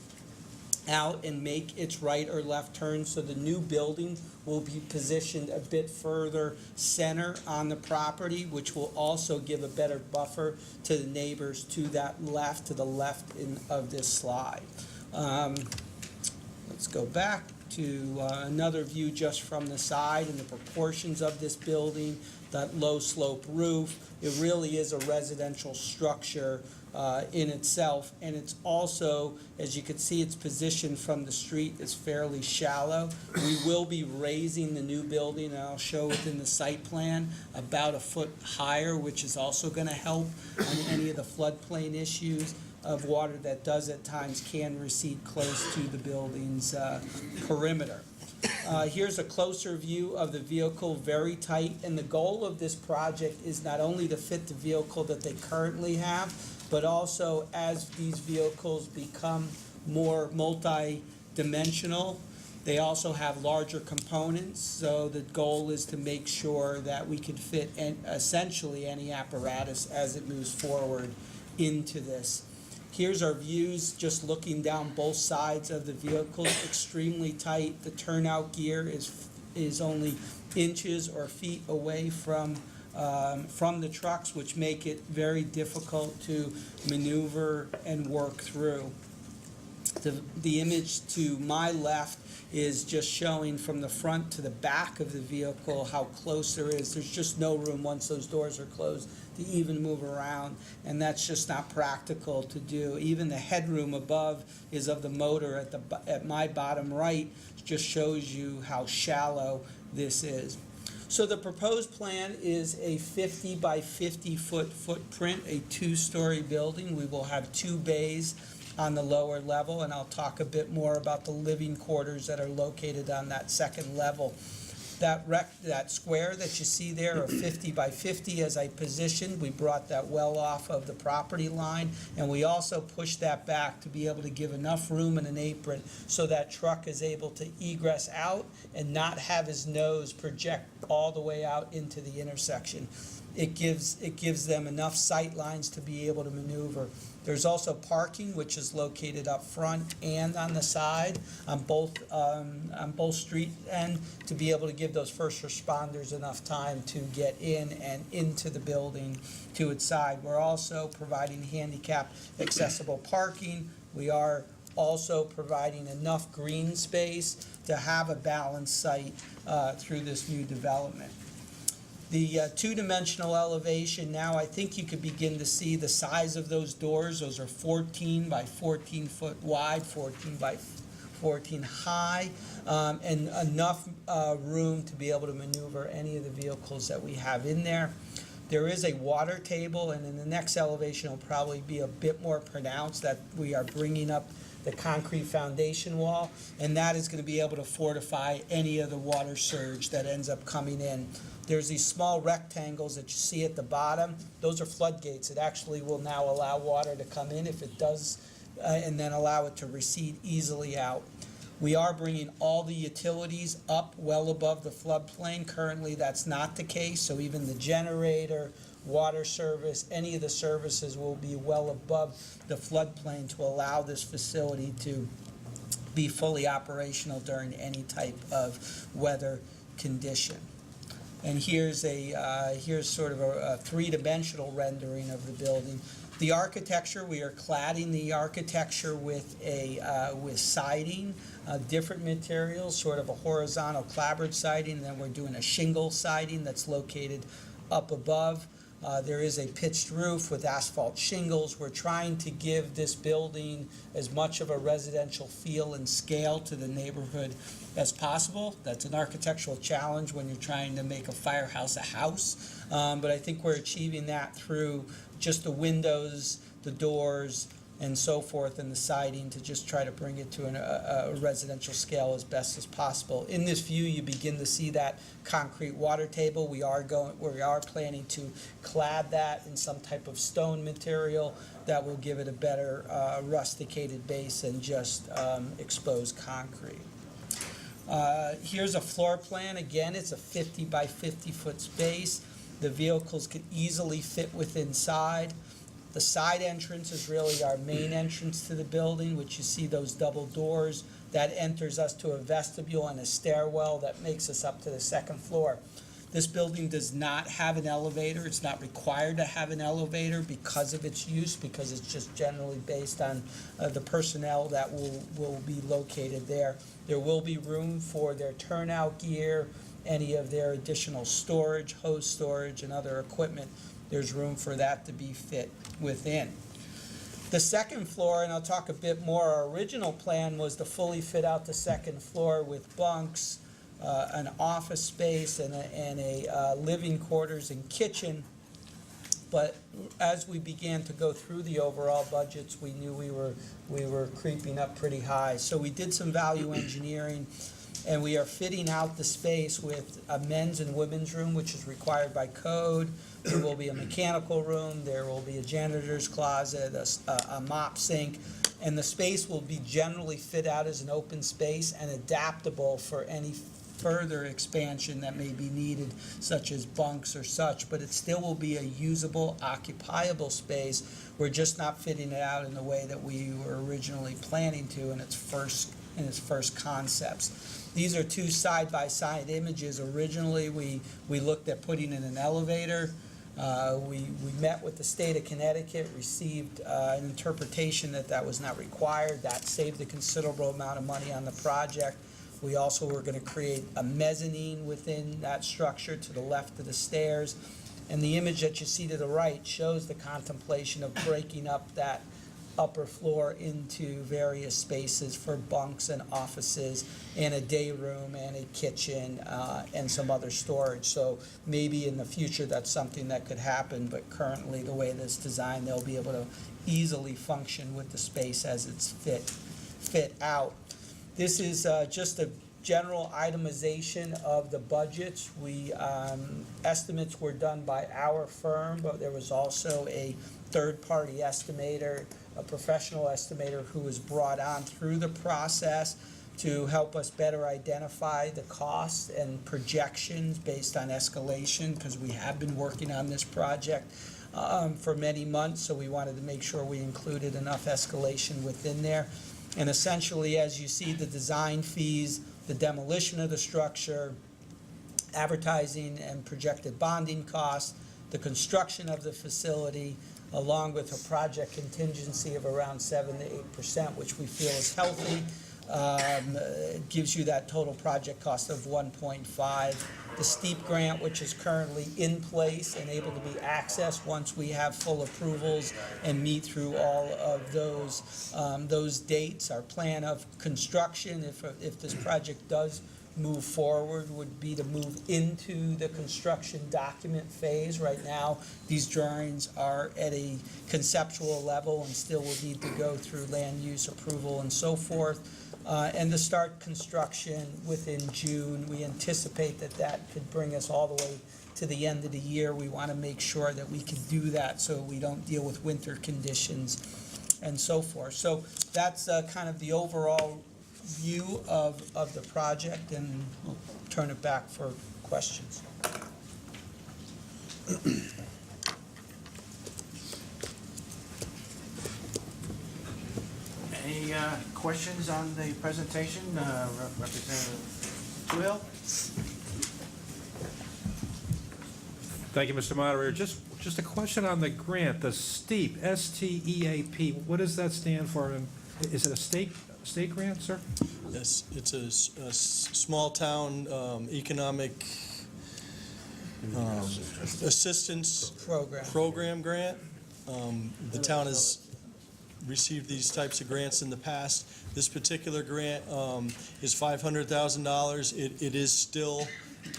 [SPEAKER 15] out and make its right or left turn. So the new building will be positioned a bit further center on the property, which will also give a better buffer to the neighbors to that left, to the left of this slide. Let's go back to another view just from the side and the proportions of this building, that low slope roof. It really is a residential structure in itself, and it's also, as you can see, it's positioned from the street is fairly shallow. We will be raising the new building, and I'll show within the site plan, about a foot higher, which is also going to help on any of the floodplain issues of water that does at times can recede close to the building's perimeter. Here's a closer view of the vehicle, very tight, and the goal of this project is not only to fit the vehicle that they currently have, but also as these vehicles become more multi-dimensional, they also have larger components, so the goal is to make sure that we can fit essentially any apparatus as it moves forward into this. Here's our views, just looking down both sides of the vehicles, extremely tight. The turnout gear is only inches or feet away from the trucks, which make it very difficult to maneuver and work through. The image to my left is just showing from the front to the back of the vehicle how close there is. There's just no room once those doors are closed to even move around, and that's just not practical to do. Even the headroom above is of the motor at my bottom right, just shows you how shallow this is. So the proposed plan is a 50 by 50 foot footprint, a 2-story building. We will have 2 bays on the lower level, and I'll talk a bit more about the living quarters that are located on that second level. That square that you see there of 50 by 50, as I positioned, we brought that well off of the property line, and we also pushed that back to be able to give enough room and an apron so that truck is able to egress out and not have his nose project all the way out into the intersection. It gives them enough sight lines to be able to maneuver. There's also parking, which is located up front and on the side on both street end to be able to give those first responders enough time to get in and into the building to its side. We're also providing handicap accessible parking. We are also providing enough green space to have a balanced site through this new development. The 2-dimensional elevation, now I think you could begin to see the size of those doors. Those are 14 by 14 foot wide, 14 by 14 high, and enough room to be able to maneuver any of the vehicles that we have in there. There is a water table, and in the next elevation will probably be a bit more pronounced that we are bringing up the concrete foundation wall, and that is going to be able to fortify any of the water surge that ends up coming in. There's these small rectangles that you see at the bottom. Those are floodgates. It actually will now allow water to come in if it does, and then allow it to recede easily out. We are bringing all the utilities up well above the floodplain. Currently, that's not the case, so even the generator, water service, any of the services will be well above the floodplain to allow this facility to be fully operational during any type of weather condition. And here's sort of a 3-dimensional rendering of the building. The architecture, we are cladding the architecture with siding, different materials, sort of a horizontal clapboard siding, and then we're doing a shingle siding that's located up above. There is a pitched roof with asphalt shingles. We're trying to give this building as much of a residential feel and scale to the neighborhood as possible. That's an architectural challenge when you're trying to make a firehouse a house, but I think we're achieving that through just the windows, the doors, and so forth, and the siding to just try to bring it to a residential scale as best as possible. In this view, you begin to see that concrete water table. We are planning to clad that in some type of stone material that will give it a better rusticated base than just exposed concrete. Here's a floor plan. Again, it's a 50 by 50 foot space. The vehicles could easily fit within inside. The side entrance is really our main entrance to the building, which you see those double doors. That enters us to a vestibule and a stairwell that makes us up to the second floor. This building does not have an elevator. It's not required to have an elevator because of its use, because it's just generally based on the personnel that will be located there. There will be room for their turnout gear, any of their additional storage, hose storage, and other equipment. There's room for that to be fit within. The second floor, and I'll talk a bit more, our original plan was to fully fit out the second floor with bunks, an office space, and a living quarters and kitchen. But as we began to go through the overall budgets, we knew we were creeping up pretty high. So we did some value engineering, and we are fitting out the space with a men's and women's room, which is required by code. There will be a mechanical room, there will be a janitor's closet, a mop sink, and the space will be generally fit out as an open space and adaptable for any further expansion that may be needed, such as bunks or such, but it still will be a usable, occupiable space. We're just not fitting it out in the way that we were originally planning to in its first concepts. These are two side-by-side images. Originally, we looked at putting in an elevator. We met with the state of Connecticut, received an interpretation that was not required. That saved a considerable amount of money on the project. We also were going to create a mezzanine within that structure to the left of the stairs. And the image that you see to the right shows the contemplation of breaking up that upper floor into various spaces for bunks and offices and a day room and a kitchen and some other storage. So maybe in the future that's something that could happen, but currently the way this designed, they'll be able to easily function with the space as it's fit out. This is just a general itemization of the budgets. Estimates were done by our firm, but there was also a third-party estimator, a professional estimator who was brought on through the process to help us better identify the costs and projections based on escalation, because we have been working on this project for many months, so we wanted to make sure we included enough escalation within there. And essentially, as you see, the design fees, the demolition of the structure, advertising and projected bonding costs, the construction of the facility, along with a project contingency of around 7 to 8%, which we feel is healthy, gives you that total project cost of 1.5. The STEEP grant, which is currently in place and able to be accessed once we have full approvals and meet through all of those dates. Our plan of construction, if this project does move forward, would be to move into the construction document phase. Right now, these drawings are at a conceptual level and still will need to go through land use approval and so forth. And to start construction within June. We anticipate that could bring us all the way to the end of the year. We want to make sure that we can do that so we don't deal with winter conditions and so forth. So that's kind of the overall view of the project, and we'll turn it back for questions.
[SPEAKER 3] Any questions on the presentation, Representative Twill?
[SPEAKER 16] Thank you, Mr. Moderator. Just a question on the grant, the STEEP, S-T-E-A-P. What does that stand for? And is it a state grant, sir?
[SPEAKER 14] Yes, it's a small town economic assistance program grant. The town has received these types of grants in the past. This particular grant is $500,000. It is still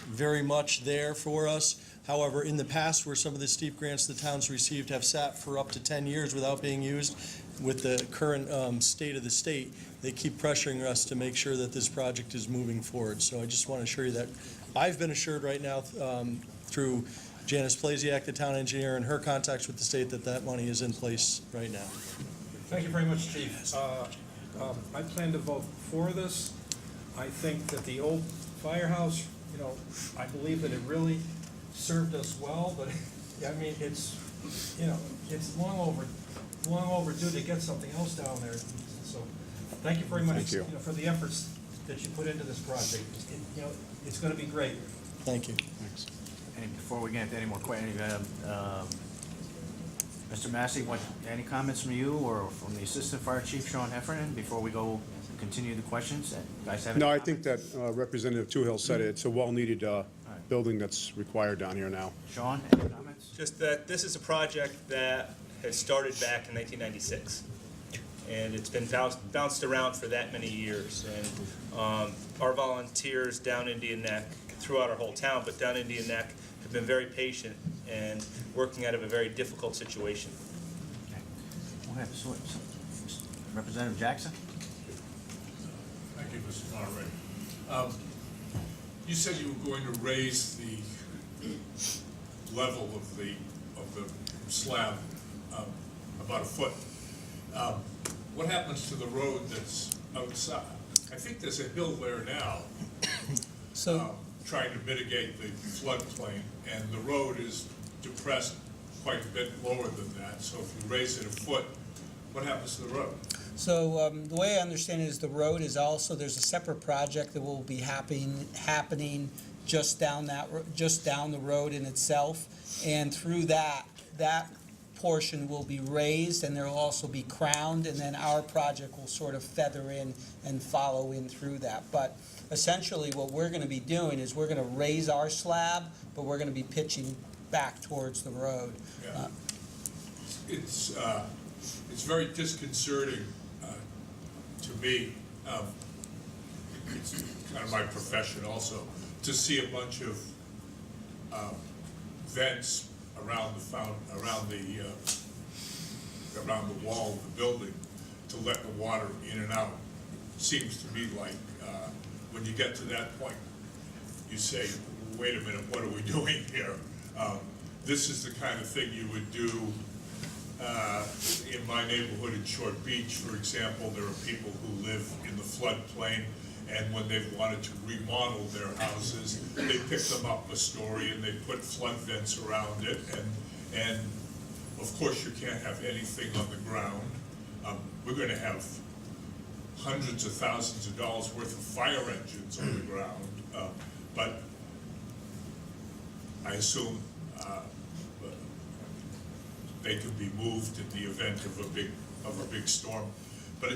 [SPEAKER 14] very much there for us. However, in the past, where some of the STEEP grants the town's received have sat for up to 10 years without being used, with the current state of the state, they keep pressuring us to make sure that this project is moving forward. So I just want to assure you that I've been assured right now through Janice Plasiak, the town engineer, and her contacts with the state, that money is in place right now.
[SPEAKER 16] Thank you very much, Chief. I plan to vote for this. I think that the old firehouse, I believe that it really served us well, but I mean, it's long overdue to get something else down there. So thank you very much for the efforts that you put into this project. It's going to be great.
[SPEAKER 14] Thank you.
[SPEAKER 3] Thanks. And before we get into any more questions, Mr. Massey, any comments from you or from the Assistant Fire Chief, Sean Heffernan, before we go continue the questions? Guys have any
[SPEAKER 17] No, I
[SPEAKER 3] comments?
[SPEAKER 17] think that Representative Toohill said it. It's a well-needed building that's required down here now.
[SPEAKER 3] Sean, any comments?
[SPEAKER 18] Just that this is a project that has started back in 1996. And it's been bounced around for that many years. And our volunteers down Indian Neck, throughout our whole town, but down Indian Neck, have been very patient and working out of a very difficult situation.
[SPEAKER 3] We'll have Representative Jackson.
[SPEAKER 19] Thank you, Mr. Moderator. You said you were going to raise the level of the slab about a foot. What happens to the road that's outside? I think there's a hill there now, trying to mitigate the floodplain, and the road is depressed quite a bit lower than that. So if you raise it a foot, what happens to the road?
[SPEAKER 15] So the way I understand it is the road is also, there's a separate project that will be happening just down the road in itself, and through that portion will be raised, and there will also be crowned, and then our project will sort of feather in and follow in through that. But essentially what we're going to be doing is we're going to raise our slab, but we're going to be pitching back towards the road.
[SPEAKER 19] Yeah. It's very disconcerting to me. It's kind of my profession also, to see a bunch of vents around the wall of the building to let the water in and out. Seems to me like when you get to that point, you say, wait a minute, what are we doing here? This is the kind of thing you would do in my neighborhood in Short Beach, for example. There are people who live in the floodplain, and when they've wanted to remodel their houses, they pick them up a story and they put flood vents around it, and of course you can't have anything on the ground. We're going to have hundreds of thousands of dollars worth of fire engines on the ground, but I assume they can be moved in the event of a big storm. But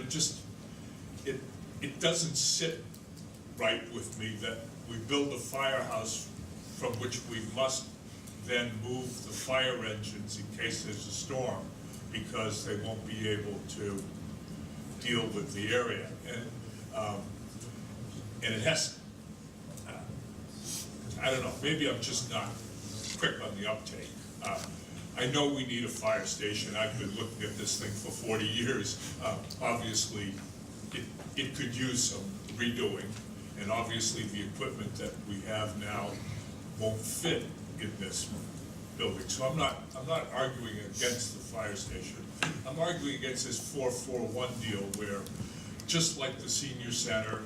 [SPEAKER 19] it doesn't sit right with me that we build a firehouse from which we must then move the fire engines in case there's a storm, because they won't be able to deal with the area. And it has, I don't know, maybe I'm just not quick on the uptake. I know we need a fire station. I've been looking at this thing for 40 years. Obviously, it could use some redoing, and obviously the equipment that we have now won't fit in this building. So I'm not arguing against the fire station. I'm arguing against this 441 deal where, just like the senior center,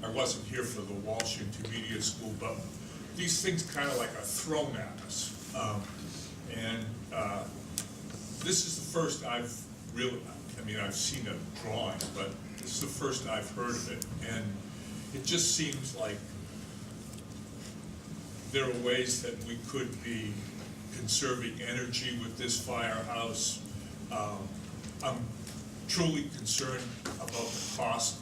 [SPEAKER 19] I wasn't here for the Walsh Intermediate School, but these things kind of like are thrown at us. This is the first I've really, I've seen a drawing, but this is the first I've heard of it. And it just seems like there are ways that we could be conserving energy with this firehouse. I'm truly concerned about the cost,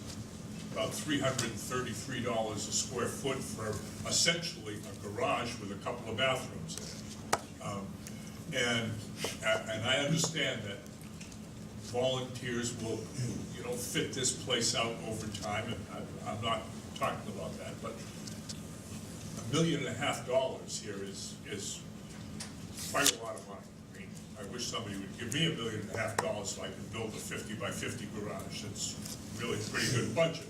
[SPEAKER 19] about $333 a square foot for essentially a garage with a couple of bathrooms in it. And I understand that volunteers will, fit this place out over time, and I'm not talking about that, but $1.5 million here is quite a lot of money. I wish somebody would give me $1.5 million so I could build a 50 by 50 garage. It's really a pretty good budget.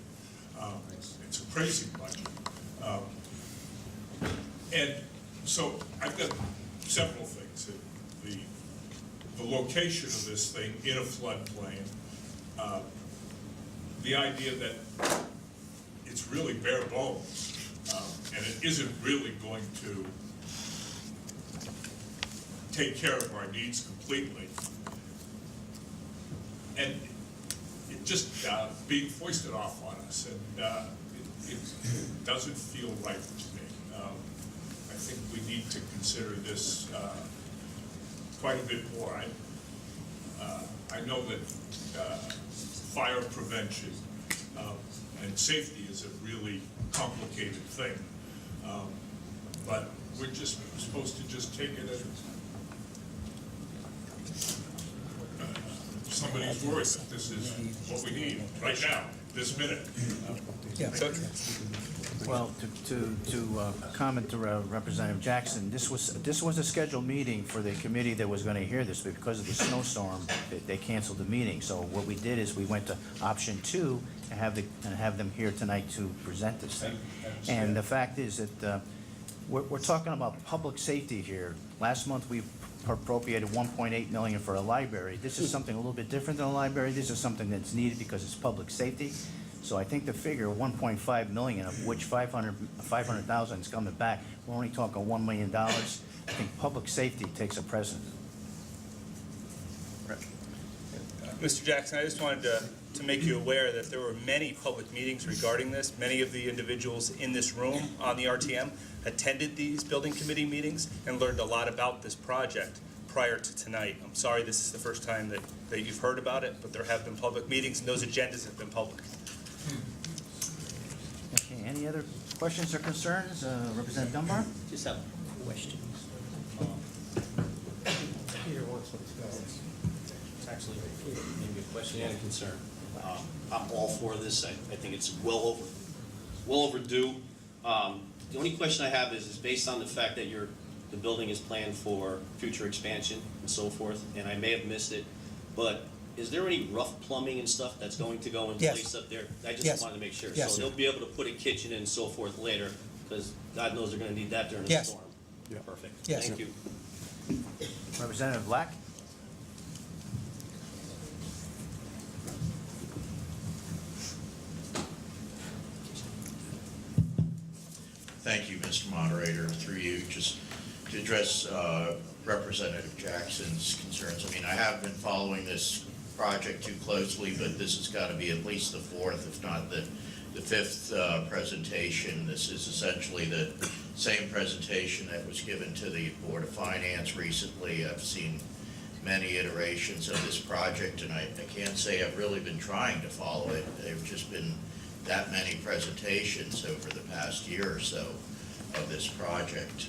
[SPEAKER 19] It's a crazy budget. And so I've got several things. The location of this thing in a floodplain, the idea that it's really bare bones, and it isn't really going to take care of our needs completely. And it just being foisted off on us, and it doesn't feel right to me. I think we need to consider this quite a bit more. I know that fire prevention and safety is a really complicated thing, but we're just supposed to just take it somebody's word that this is what we need right now, this minute.
[SPEAKER 3] Well, to comment to Representative Jackson, this was a scheduled meeting for the committee that was gonna hear this, but because of the snowstorm, they canceled the meeting. So what we did is we went to option 2 and have them here tonight to present this thing. And the fact is that we're talking about public safety here. Last month, we appropriated $1.8 million for a library. This is something a little bit different than a library. This is something that's needed because it's public safety. So I think the figure of 1.5 million, of which 500,000 is coming back, we're only talking $1 million. I think public safety takes a precedent.
[SPEAKER 18] Mr. Jackson, I just wanted to make you aware that there were many public meetings regarding this. Many of the individuals in this room on the RTM attended these building committee meetings and learned a lot about this project prior to tonight. I'm sorry this is the first time that you've heard about it, but there have been public meetings and those agendas have been public.
[SPEAKER 3] Okay, any other questions or concerns? Representative Dunbar?
[SPEAKER 20] Just have a question.
[SPEAKER 12] Peter wants to discuss.
[SPEAKER 20] It's actually maybe a question and a concern. I'm all for this. I think it's well overdue. The only question I have is based on the fact that the building is planned for future expansion and so forth, and I may have missed it, but is there any rough plumbing and stuff that's going to go in place up there? I just wanted to make sure.
[SPEAKER 15] Yes.
[SPEAKER 20] So they'll be able to put a kitchen in and so forth later, because God knows they're gonna need that during a storm. Perfect.
[SPEAKER 15] Yes.
[SPEAKER 20] Thank you.
[SPEAKER 3] Representative Black?
[SPEAKER 21] Thank you, Mr. Moderator. Through you, just to address Representative Jackson's concerns. I mean, I have been following this project too closely, but this has got to be at least the fourth, if not the fifth presentation. This is essentially the same presentation that was given to the Board of Finance recently. I've seen many iterations of this project, and I can't say I've really been trying to follow it. There've just been that many presentations over the past year or so of this project.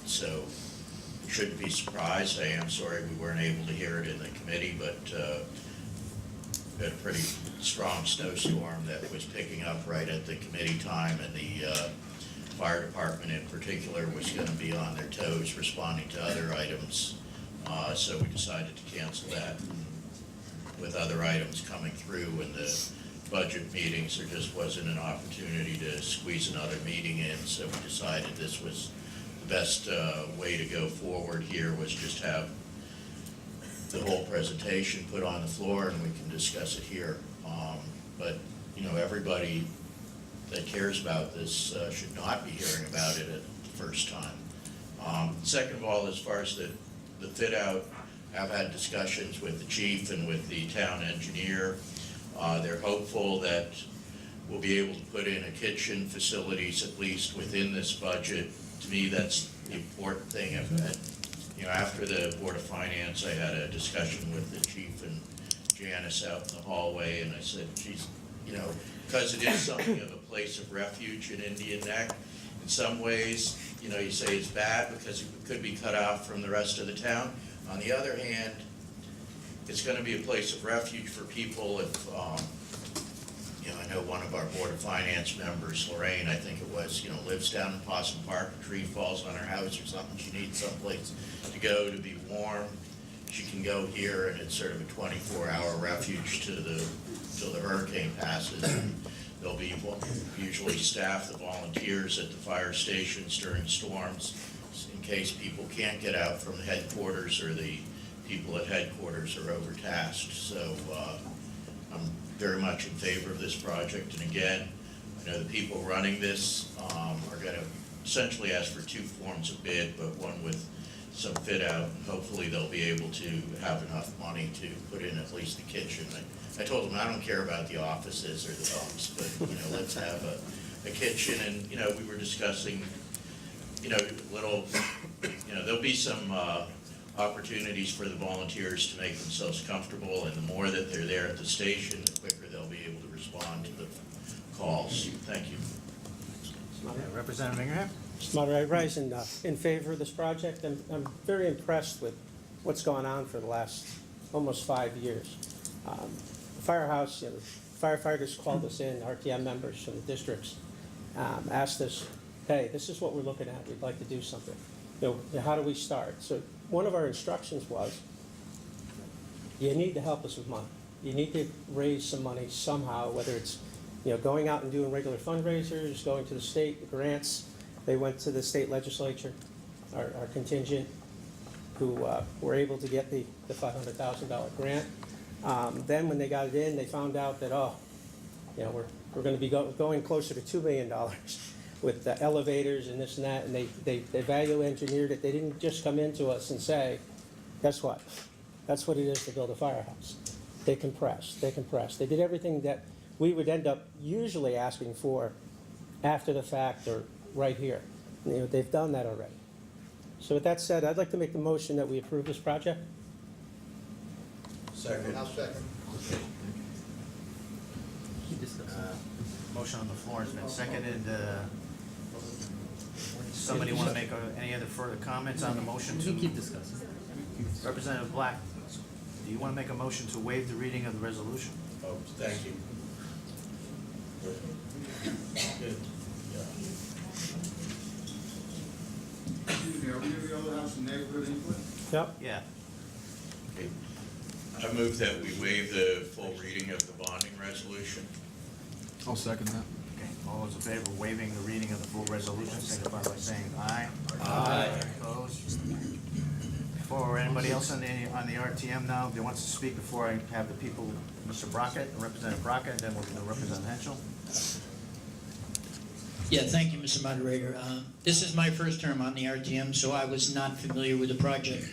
[SPEAKER 21] So shouldn't be surprised. I am sorry we weren't able to hear it in the committee, but we had a pretty strong snowstorm that was picking up right at the committee time, and the fire department in particular was going to be on their toes responding to other items. So we decided to cancel that. With other items coming through in the budget meetings, there just wasn't an opportunity to squeeze another meeting in, so we decided this was the best way to go forward here, was just have the whole presentation put on the floor and we can discuss it here. But, you know, everybody that cares about this should not be hearing about it at the first time. Second of all, as far as the fit out, I've had discussions with the chief and with the town engineer. They're hopeful that we'll be able to put in a kitchen facilities at least within this budget. To me, that's the important thing. You know, after the Board of Finance, I had a discussion with the chief and Janice out in the hallway, and I said, geez, you know, because it is something of a place of refuge in Indian Neck, in some ways, you know, you say it's bad because it could be cut off from the rest of the town. On the other hand, it's going to be a place of refuge for people if, you know, I know one of our Board of Finance members, Lorraine, I think it was, you know, lives down in Possum Park, a tree falls on her house or something, she needs someplace to go to be warm. She can go here, and it's sort of a 24-hour refuge till the hurricane passes. And there'll be usually staff, the volunteers at the fire stations during storms, in case people can't get out from the headquarters or the people at headquarters are overtasked. So I'm very much in favor of this project. And again, I know the people running this are going to essentially ask for two forms of bid, but one with some fit out, and hopefully they'll be able to have enough money to put in at least the kitchen. I told them I don't care about the offices or the bunks, but, you know, let's have a kitchen. And, you know, we were discussing, you know, little, you know, there'll be some opportunities for the volunteers to make themselves comfortable, and the more that they're there at the station, the quicker they'll be able to respond to the calls. Thank you.
[SPEAKER 3] Representative Ingraham?
[SPEAKER 12] Mr. Moderator, I rise in favor of this project. I'm very impressed with what's gone on for the last almost 5 years. The firehouse, you know, firefighters called us in, RTM members from the districts, asked us, hey, this is what we're looking at, we'd like to do something. You know, how do we start? So one of our instructions was, you need to help us with money. You need to raise some money somehow, whether it's, you know, going out and doing regular fundraisers, going to the state, grants. They went to the state legislature, our contingent, who were able to get the $500,000 grant. Then when they got it in, they found out that, oh, you know, we're going to be going closer to $2 million with the elevators and this and that, and they value engineered it. They didn't just come into us and say, guess what? That's what it is to build a firehouse. They compressed. They did everything that we would end up usually asking for after the fact or right here. You know, they've done that already. So with that said, I'd like to make the motion that we approve this project.
[SPEAKER 21] Second.
[SPEAKER 13] I'll second.
[SPEAKER 3] Motion on the floor has been seconded. Somebody want to make any other further comments on the motion?
[SPEAKER 11] We can keep discussing.
[SPEAKER 3] Representative Black, do you want to make a motion to waive the reading of the resolution?
[SPEAKER 21] Oh, thank you. Good.
[SPEAKER 2] Excuse me, are we gonna be able to have some neighborhood input?
[SPEAKER 12] Yep.
[SPEAKER 3] Yeah.
[SPEAKER 21] Okay. I move that we waive the full reading of the bonding resolution.
[SPEAKER 5] I'll second that.
[SPEAKER 3] Okay, all those in favor of waiving the reading of the full resolution, signify by saying aye.
[SPEAKER 21] Aye.
[SPEAKER 3] Opposed? Before anybody else on the RTM now, that wants to speak before I have the people, Mr. Brockett, Representative Brockett, then we'll go to Representative Henschel.
[SPEAKER 22] Yeah, thank you, Mr. Moderator. This is my first term on the RTM, so I was not familiar with the project.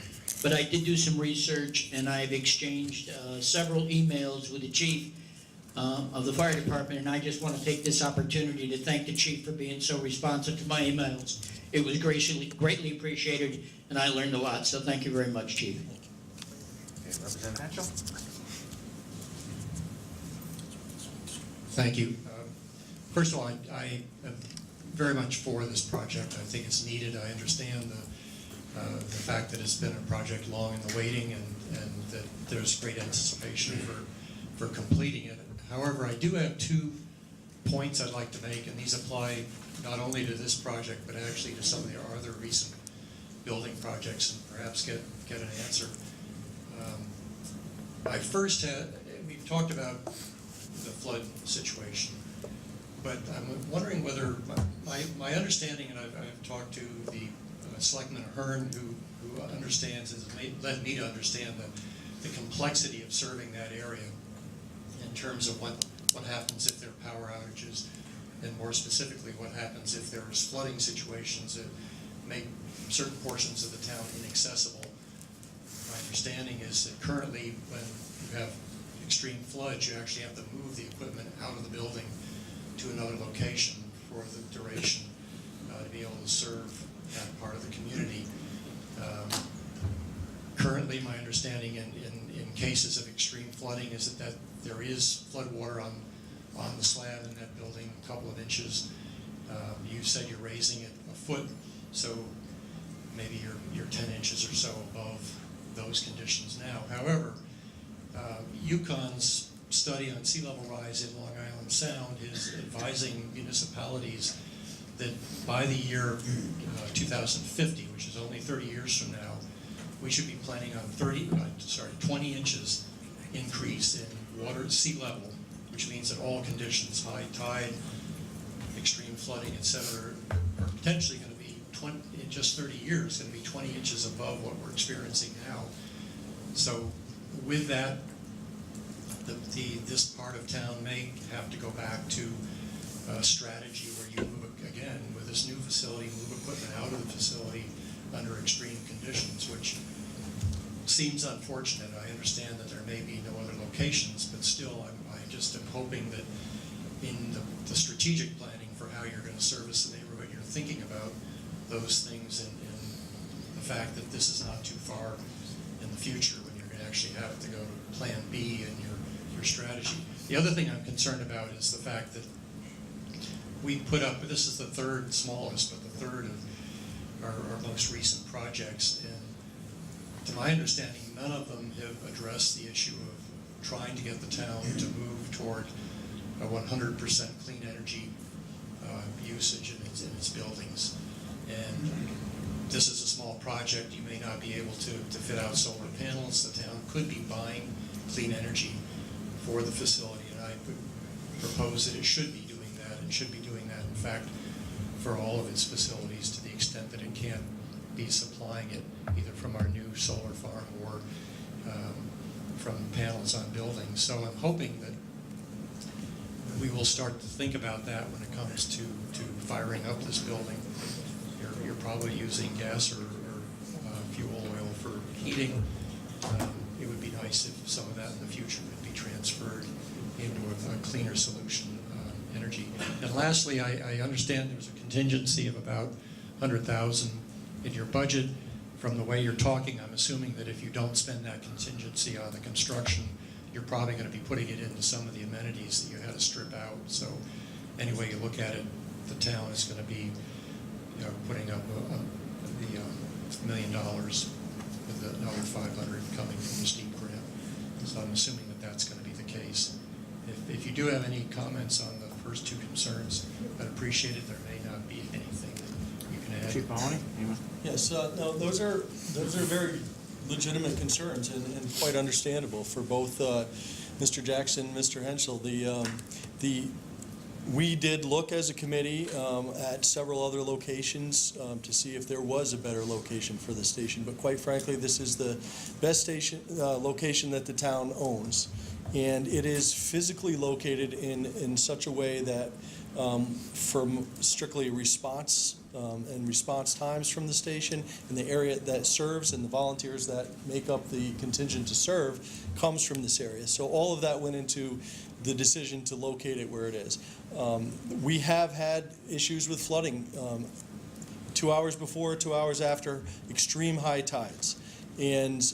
[SPEAKER 22] But I did do some research, and I've exchanged several emails with the chief of the fire department, and I just want to take this opportunity to thank the chief for being so responsive to my emails. It was greatly appreciated, and I learned a lot, so thank you very much, Chief.
[SPEAKER 3] Okay, Representative Henschel?
[SPEAKER 10] Thank you. First of all, I am very much for this project. I think it's needed. I understand the fact that it's been a project long in the waiting and that there's great anticipation for completing it. However, I do have 2 points I'd like to make, and these apply not only to this project, but actually to some of the other recent building projects, and perhaps get an answer. We've talked about the flood situation, but I'm wondering whether, my understanding, and I've talked to the Selectman Ahern, who understands, has led me to understand the complexity of serving that area in terms of what happens if there are power outages, and more specifically, what happens if there's flooding situations that make certain portions of the town inaccessible. My understanding is that currently, when you have extreme floods, you actually have to move the equipment out of the building to another location for the duration to be able to serve that part of the community. Currently, my understanding in cases of extreme flooding is that there is flood water on the slab in that building, a couple of inches. You said you're raising it a foot, so maybe you're 10 inches or so above those conditions now. However, UConn's study on sea level rise in Long Island Sound is advising municipalities that by the year 2050, which is only 30 years from now, we should be planning on 20 inches increase in water sea level, which means that all conditions, high tide, extreme flooding, etc., are potentially going to be in just 30 years, going to be 20 inches above what we're experiencing now. So with that, this part of town may have to go back to a strategy where you move, again, with this new facility, move equipment out of the facility under extreme conditions, which seems unfortunate. I understand that there may be no other locations, but still, I just am hoping that in the strategic planning for how you're going to service the neighborhood, you're thinking about those things and the fact that this is not too far in the future when you're going to actually have to go to Plan B in your strategy. The other thing I'm concerned about is the fact that we put up, this is the third smallest, but the third of our most recent projects, and to my understanding, none of them have addressed the issue of trying to get the town to move toward a 100% clean energy usage in its buildings. And this is a small project. You may not be able to fit out solar panels. The town could be buying clean energy for the facility, and I would propose that it should be doing that, and should be doing that, in fact, for all of its facilities, to the extent that it can't be supplying it either from our new solar farm or from panels on buildings. So I'm hoping that we will start to think about that when it comes to firing up this building. You're probably using gas or fuel oil for heating. It would be nice if some of that in the future could be transferred into a cleaner solution, energy. And lastly, I understand there's a contingency of about $100,000 in your budget. From the way you're talking, I'm assuming that if you don't spend that contingency on the construction, you're probably going to be putting it into some of the amenities that you had to strip out. So any way you look at it, the town is going to be, putting up the $1 million with another $500 coming from the STEAM grant. So I'm assuming that that's going to be the case. If you do have any comments on the first two concerns, I'd appreciate it. There may not be anything that you can add.
[SPEAKER 3] Chief Mahoney?
[SPEAKER 14] Yes, no, those are very legitimate concerns and quite understandable for both Mr. Jackson and Mr. Henschel. We did look as a committee at several other locations to see if there was a better location for the station, but quite frankly, this is the best location that the town owns. And it is physically located in such a way that from strictly response and response times from the station and the area that serves and the volunteers that make up the contingent to serve comes from this area. So all of that went into the decision to locate it where it is. We have had issues with flooding 2 hours before, 2 hours after extreme high tides. And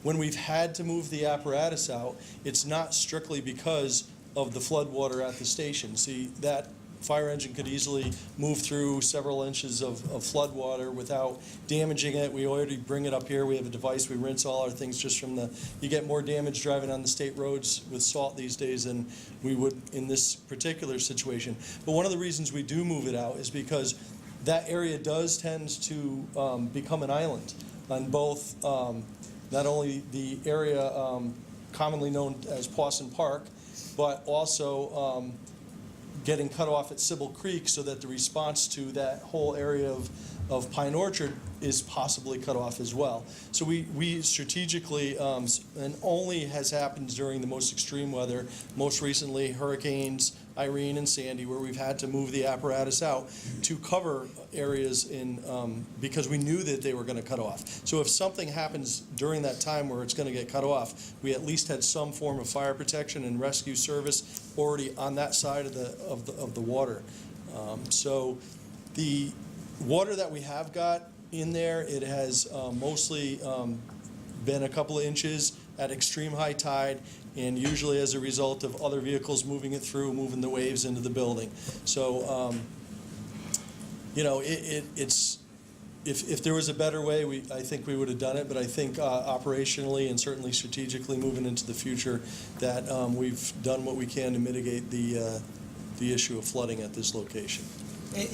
[SPEAKER 14] when we've had to move the apparatus out, it's not strictly because of the flood water at the station. See, that fire engine could easily move through several inches of flood water without damaging it. We already bring it up here. We have a device. We rinse all our things just from you get more damage driving on the state roads with salt these days than we would in this particular situation. But one of the reasons we do move it out is because that area does tend to become an island on both not only the area commonly known as Pawson Park, but also getting cut off at Sybil Creek, so that the response to that whole area of Pine Orchard is possibly cut off as well. So we strategically, and only has happened during the most extreme weather, most recently hurricanes Irene and Sandy, where we've had to move the apparatus out to cover areas because we knew that they were going to cut off. So if something happens during that time where it's going to get cut off, we at least had some form of fire protection and rescue service already on that side of the water. So the water that we have got in there, it has mostly been a couple of inches at extreme high tide, and usually as a result of other vehicles moving it through, moving the waves into the building. So, it's if there was a better way, I think we would have done it. But I think operationally and certainly strategically moving into the future, that we've done what we can to mitigate the issue of flooding at this location.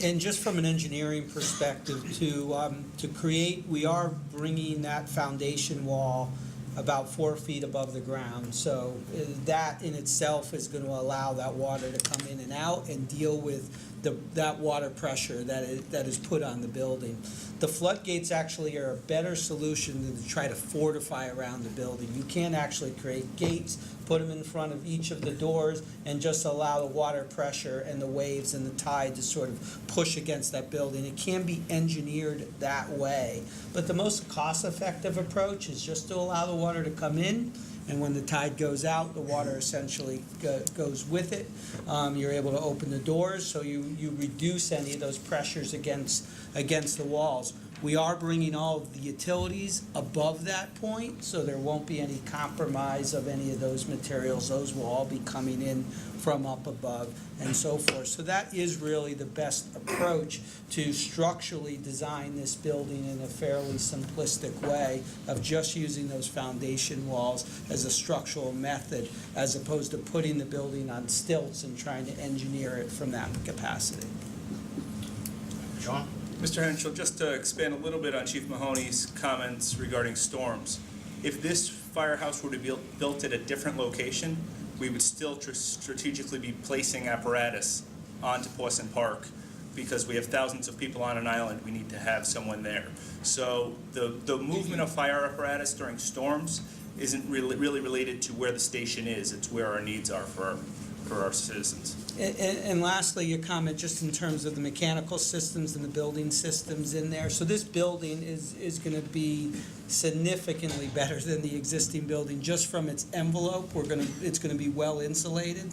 [SPEAKER 15] And just from an engineering perspective, to create, we are bringing that foundation wall about 4 feet above the ground. So that in itself is going to allow that water to come in and out and deal with that water pressure that is put on the building. The floodgates actually are a better solution than to try to fortify around the building. You can't actually create gates, put them in front of each of the doors, and just allow the water pressure and the waves and the tide to sort of push against that building. It can be engineered that way. But the most cost-effective approach is just to allow the water to come in, and when the tide goes out, the water essentially goes with it. You're able to open the doors, so you reduce any of those pressures against the walls. We are bringing all of the utilities above that point, so there won't be any compromise of any of those materials. Those will all be coming in from up above and so forth. So that is really the best approach to structurally design this building in a fairly simplistic way of just using those foundation walls as a structural method, as opposed to putting the building on stilts and trying to engineer it from that capacity.
[SPEAKER 3] Sean?
[SPEAKER 18] Mr. Henschel, just to expand a little bit on Chief Mahoney's comments regarding storms. If this firehouse were to be built at a different location, we would still strategically be placing apparatus onto Pawson Park because we have thousands of people on an island. We need to have someone there. So the movement of fire apparatus during storms isn't really related to where the station is. It's where our needs are for our citizens.
[SPEAKER 15] And lastly, your comment just in terms of the mechanical systems and the building systems in there. So this building is going to be significantly better than the existing building just from its envelope. It's going to be well insulated.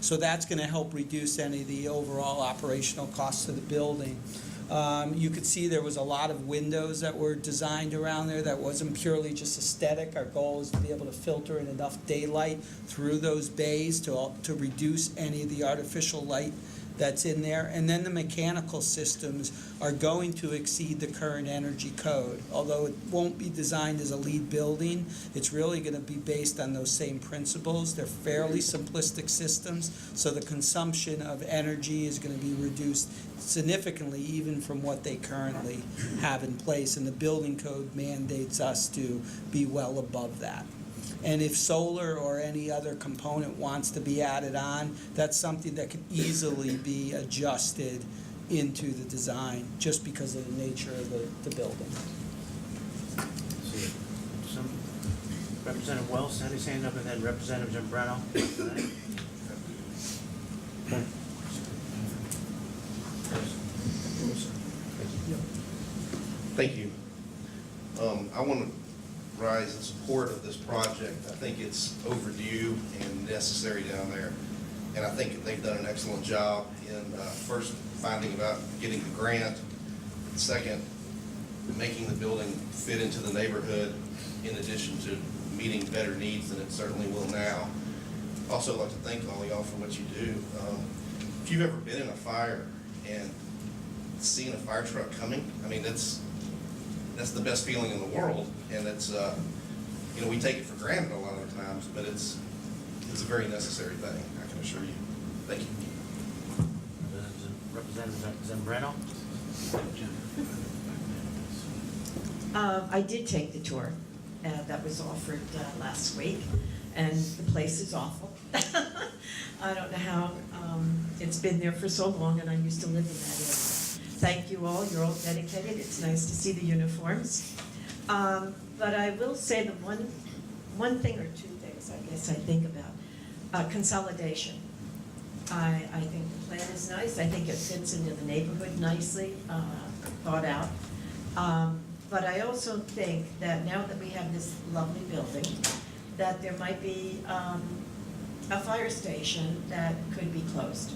[SPEAKER 15] So that's going to help reduce any of the overall operational costs of the building. You could see there was a lot of windows that were designed around there that wasn't purely just aesthetic. Our goal is to be able to filter in enough daylight through those bays to reduce any of the artificial light that's in there. And then the mechanical systems are going to exceed the current energy code. Although it won't be designed as a lead building, it's really going to be based on those same principles. They're fairly simplistic systems, so the consumption of energy is going to be reduced significantly even from what they currently have in place, and the building code mandates us to be well above that. And if solar or any other component wants to be added on, that's something that could easily be adjusted into the design just because of the nature of the building.
[SPEAKER 3] Representative Wells had his hand up, and then Representative Zambrano.
[SPEAKER 4] Thank you. I want to rise in support of this project. I think it's overdue and necessary down there. And I think they've done an excellent job in first finding about getting the grant, second, making the building fit into the neighborhood in addition to meeting better needs than it certainly will now. Also, I'd like to thank all y'all for what you do. If you've ever been in a fire and seen a fire truck coming, I mean, that's the best feeling in the world, and it's you know, we take it for granted a lot of the times, but it's a very necessary thing, I can assure you. Thank you.
[SPEAKER 3] Representative Zambrano.
[SPEAKER 7] I did take the tour that was offered last week, and the place is awful. I don't know how it's been there for so long, and I used to live in that area. Thank you all, you're all dedicated. It's nice to see the uniforms. But I will say the one thing or two things I guess I think about. Consolidation. I think the plan is nice. I think it fits into the neighborhood nicely, thought out. But I also think that now that we have this lovely building, that there might be a fire station that could be closed.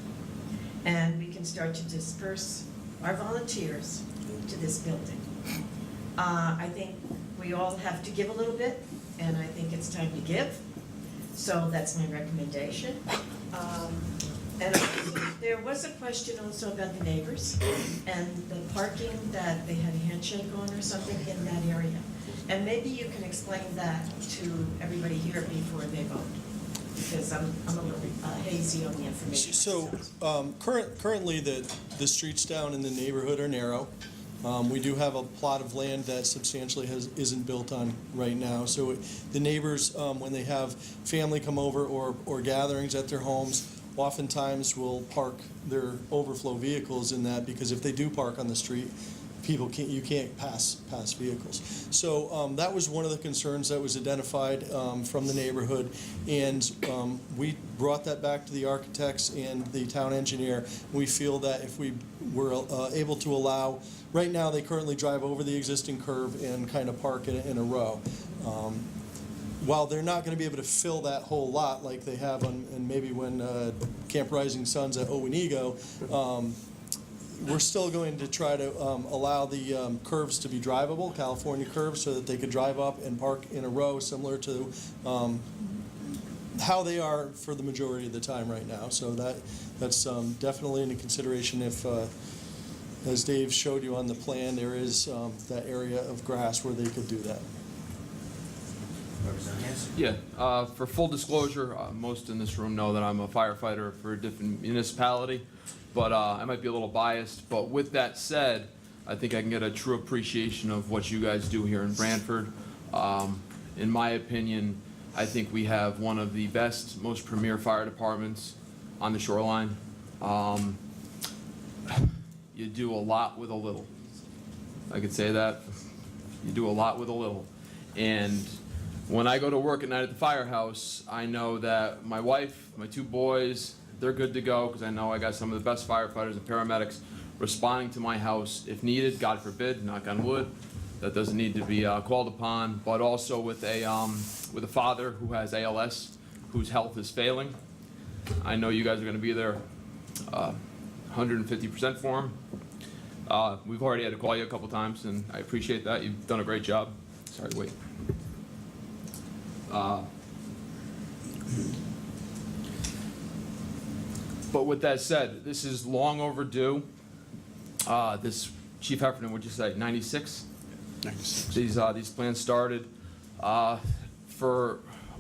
[SPEAKER 7] And we can start to disperse our volunteers to this building. I think we all have to give a little bit, and I think it's time to give. So that's my recommendation. And there was a question also about the neighbors and the parking that they had a handshake on or something in that area. And maybe you can explain that to everybody here before they vote, because I'm a little hazy on the information.
[SPEAKER 14] So currently the streets down in the neighborhood are narrow. We do have a plot of land that substantially isn't built on right now. So the neighbors, when they have family come over or gatherings at their homes, oftentimes will park their overflow vehicles in that, because if they do park on the street, you can't pass vehicles. So that was one of the concerns that was identified from the neighborhood, and we brought that back to the architects and the town engineer. We feel that if we were able to allow, right now they currently drive over the existing curve and kind of park in a row. While they're not going to be able to fill that whole lot like they have on, and maybe when Camp Rising Sun's at Owenigo, we're still going to try to allow the curves to be drivable, California curves, so that they could drive up and park in a row, similar to how they are for the majority of the time right now. So that's definitely into consideration if, as Dave showed you on the plan, there is that area of grass where they could do that.
[SPEAKER 3] Representative Hanson?
[SPEAKER 5] Yeah, for full disclosure, most in this room know that I'm a firefighter for a different municipality, but I might be a little biased. But with that said, I think I can get a true appreciation of what you guys do here in Branford. In my opinion, I think we have one of the best, most premier fire departments on the shoreline. You do a lot with a little. I could say that. You do a lot with a little. And when I go to work at night at the firehouse, I know that my wife, my 2 boys, they're good to go because I know I got some of the best firefighters and paramedics responding to my house if needed, God forbid, knock on wood. That doesn't need to be called upon, but also with a father who has ALS, whose health is failing. I know you guys are going to be there 150% for him. We've already had to call you a couple times, and I appreciate that. You've done a great job. Sorry, wait. But with that said, this is long overdue. This, Chief Heffernan, what'd you say, 96?
[SPEAKER 17] 96.
[SPEAKER 5] These plans started for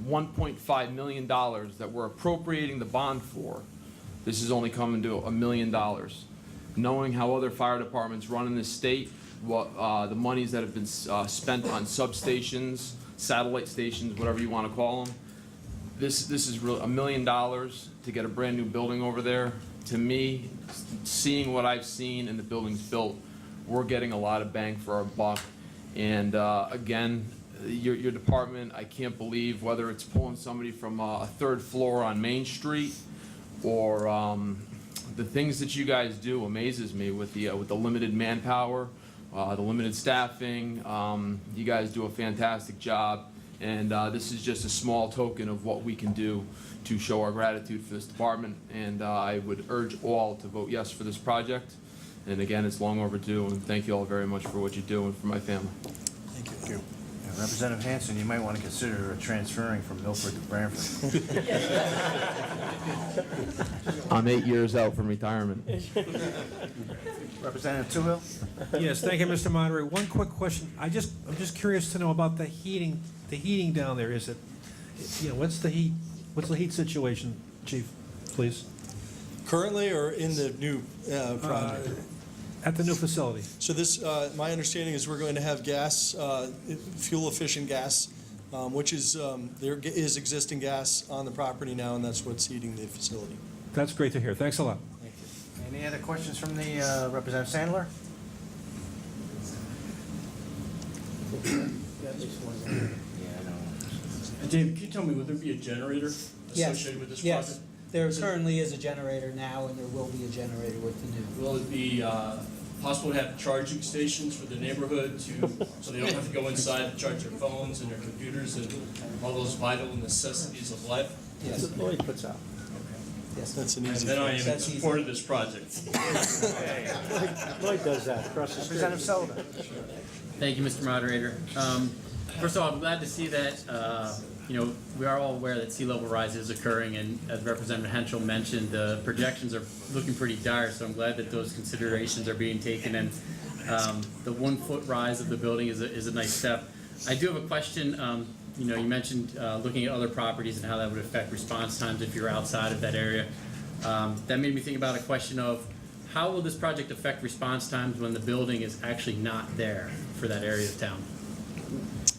[SPEAKER 5] $1.5 million that we're appropriating the bond for. This is only coming to $1 million. Knowing how other fire departments run in this state, what the monies that have been spent on substations, satellite stations, whatever you want to call them, this is really $1 million to get a brand new building over there. To me, seeing what I've seen and the buildings built, we're getting a lot of bang for our buck. And again, your department, I can't believe whether it's pulling somebody from a 3rd floor on Main Street or the things that you guys do amazes me with the limited manpower, the limited staffing. You guys do a fantastic job, and this is just a small token of what we can do to show our gratitude for this department. And I would urge all to vote yes for this project. And again, it's long overdue, and thank you all very much for what you do and for my family.
[SPEAKER 14] Thank you.
[SPEAKER 3] Yeah, Representative Hanson, you might want to consider transferring from Milford to Branford.
[SPEAKER 5] I'm 8 years out from retirement.
[SPEAKER 3] Representative Toohill?
[SPEAKER 16] Yes, thank you, Mr. Moderator. One quick question. I'm just curious to know about the heating down there. Is it, what's the heat situation, Chief, please?
[SPEAKER 14] Currently or in the new project?
[SPEAKER 16] At the new facility.
[SPEAKER 14] So this, my understanding is we're going to have gas, fuel-efficient gas, which is, there is existing gas on the property now, and that's what's heating the facility.
[SPEAKER 16] That's great to hear. Thanks a lot.
[SPEAKER 3] Thank you. Any other questions from the Representative Sandler?
[SPEAKER 8] David, can you tell me, would there be a generator associated with this project?
[SPEAKER 15] Yes, there currently is a generator now, and there will be a generator with the new.
[SPEAKER 8] Will it be possible to have charging stations for the neighborhood so they don't have to go inside to charge their phones and their computers and all those vital necessities of life?
[SPEAKER 15] Yes.
[SPEAKER 12] That's what Lloyd puts out.
[SPEAKER 15] Yes.
[SPEAKER 14] That's an
[SPEAKER 8] And
[SPEAKER 14] easy
[SPEAKER 8] then I am in
[SPEAKER 15] That's easy.
[SPEAKER 8] support of this project.
[SPEAKER 12] Lloyd does that across the street.
[SPEAKER 3] Representative Sullivan?
[SPEAKER 11] Thank you, Mr. Moderator. First of all, I'm glad to see that, we are all aware that sea level rise is occurring, and as Representative Henschel mentioned, the projections are looking pretty dire, so I'm glad that those considerations are being taken, and the 1 foot rise of the building is a nice step. I do have a question. You mentioned looking at other properties and how that would affect response times if you're outside of that area. That made me think about a question of how will this project affect response times when the building is actually not there for that area of town?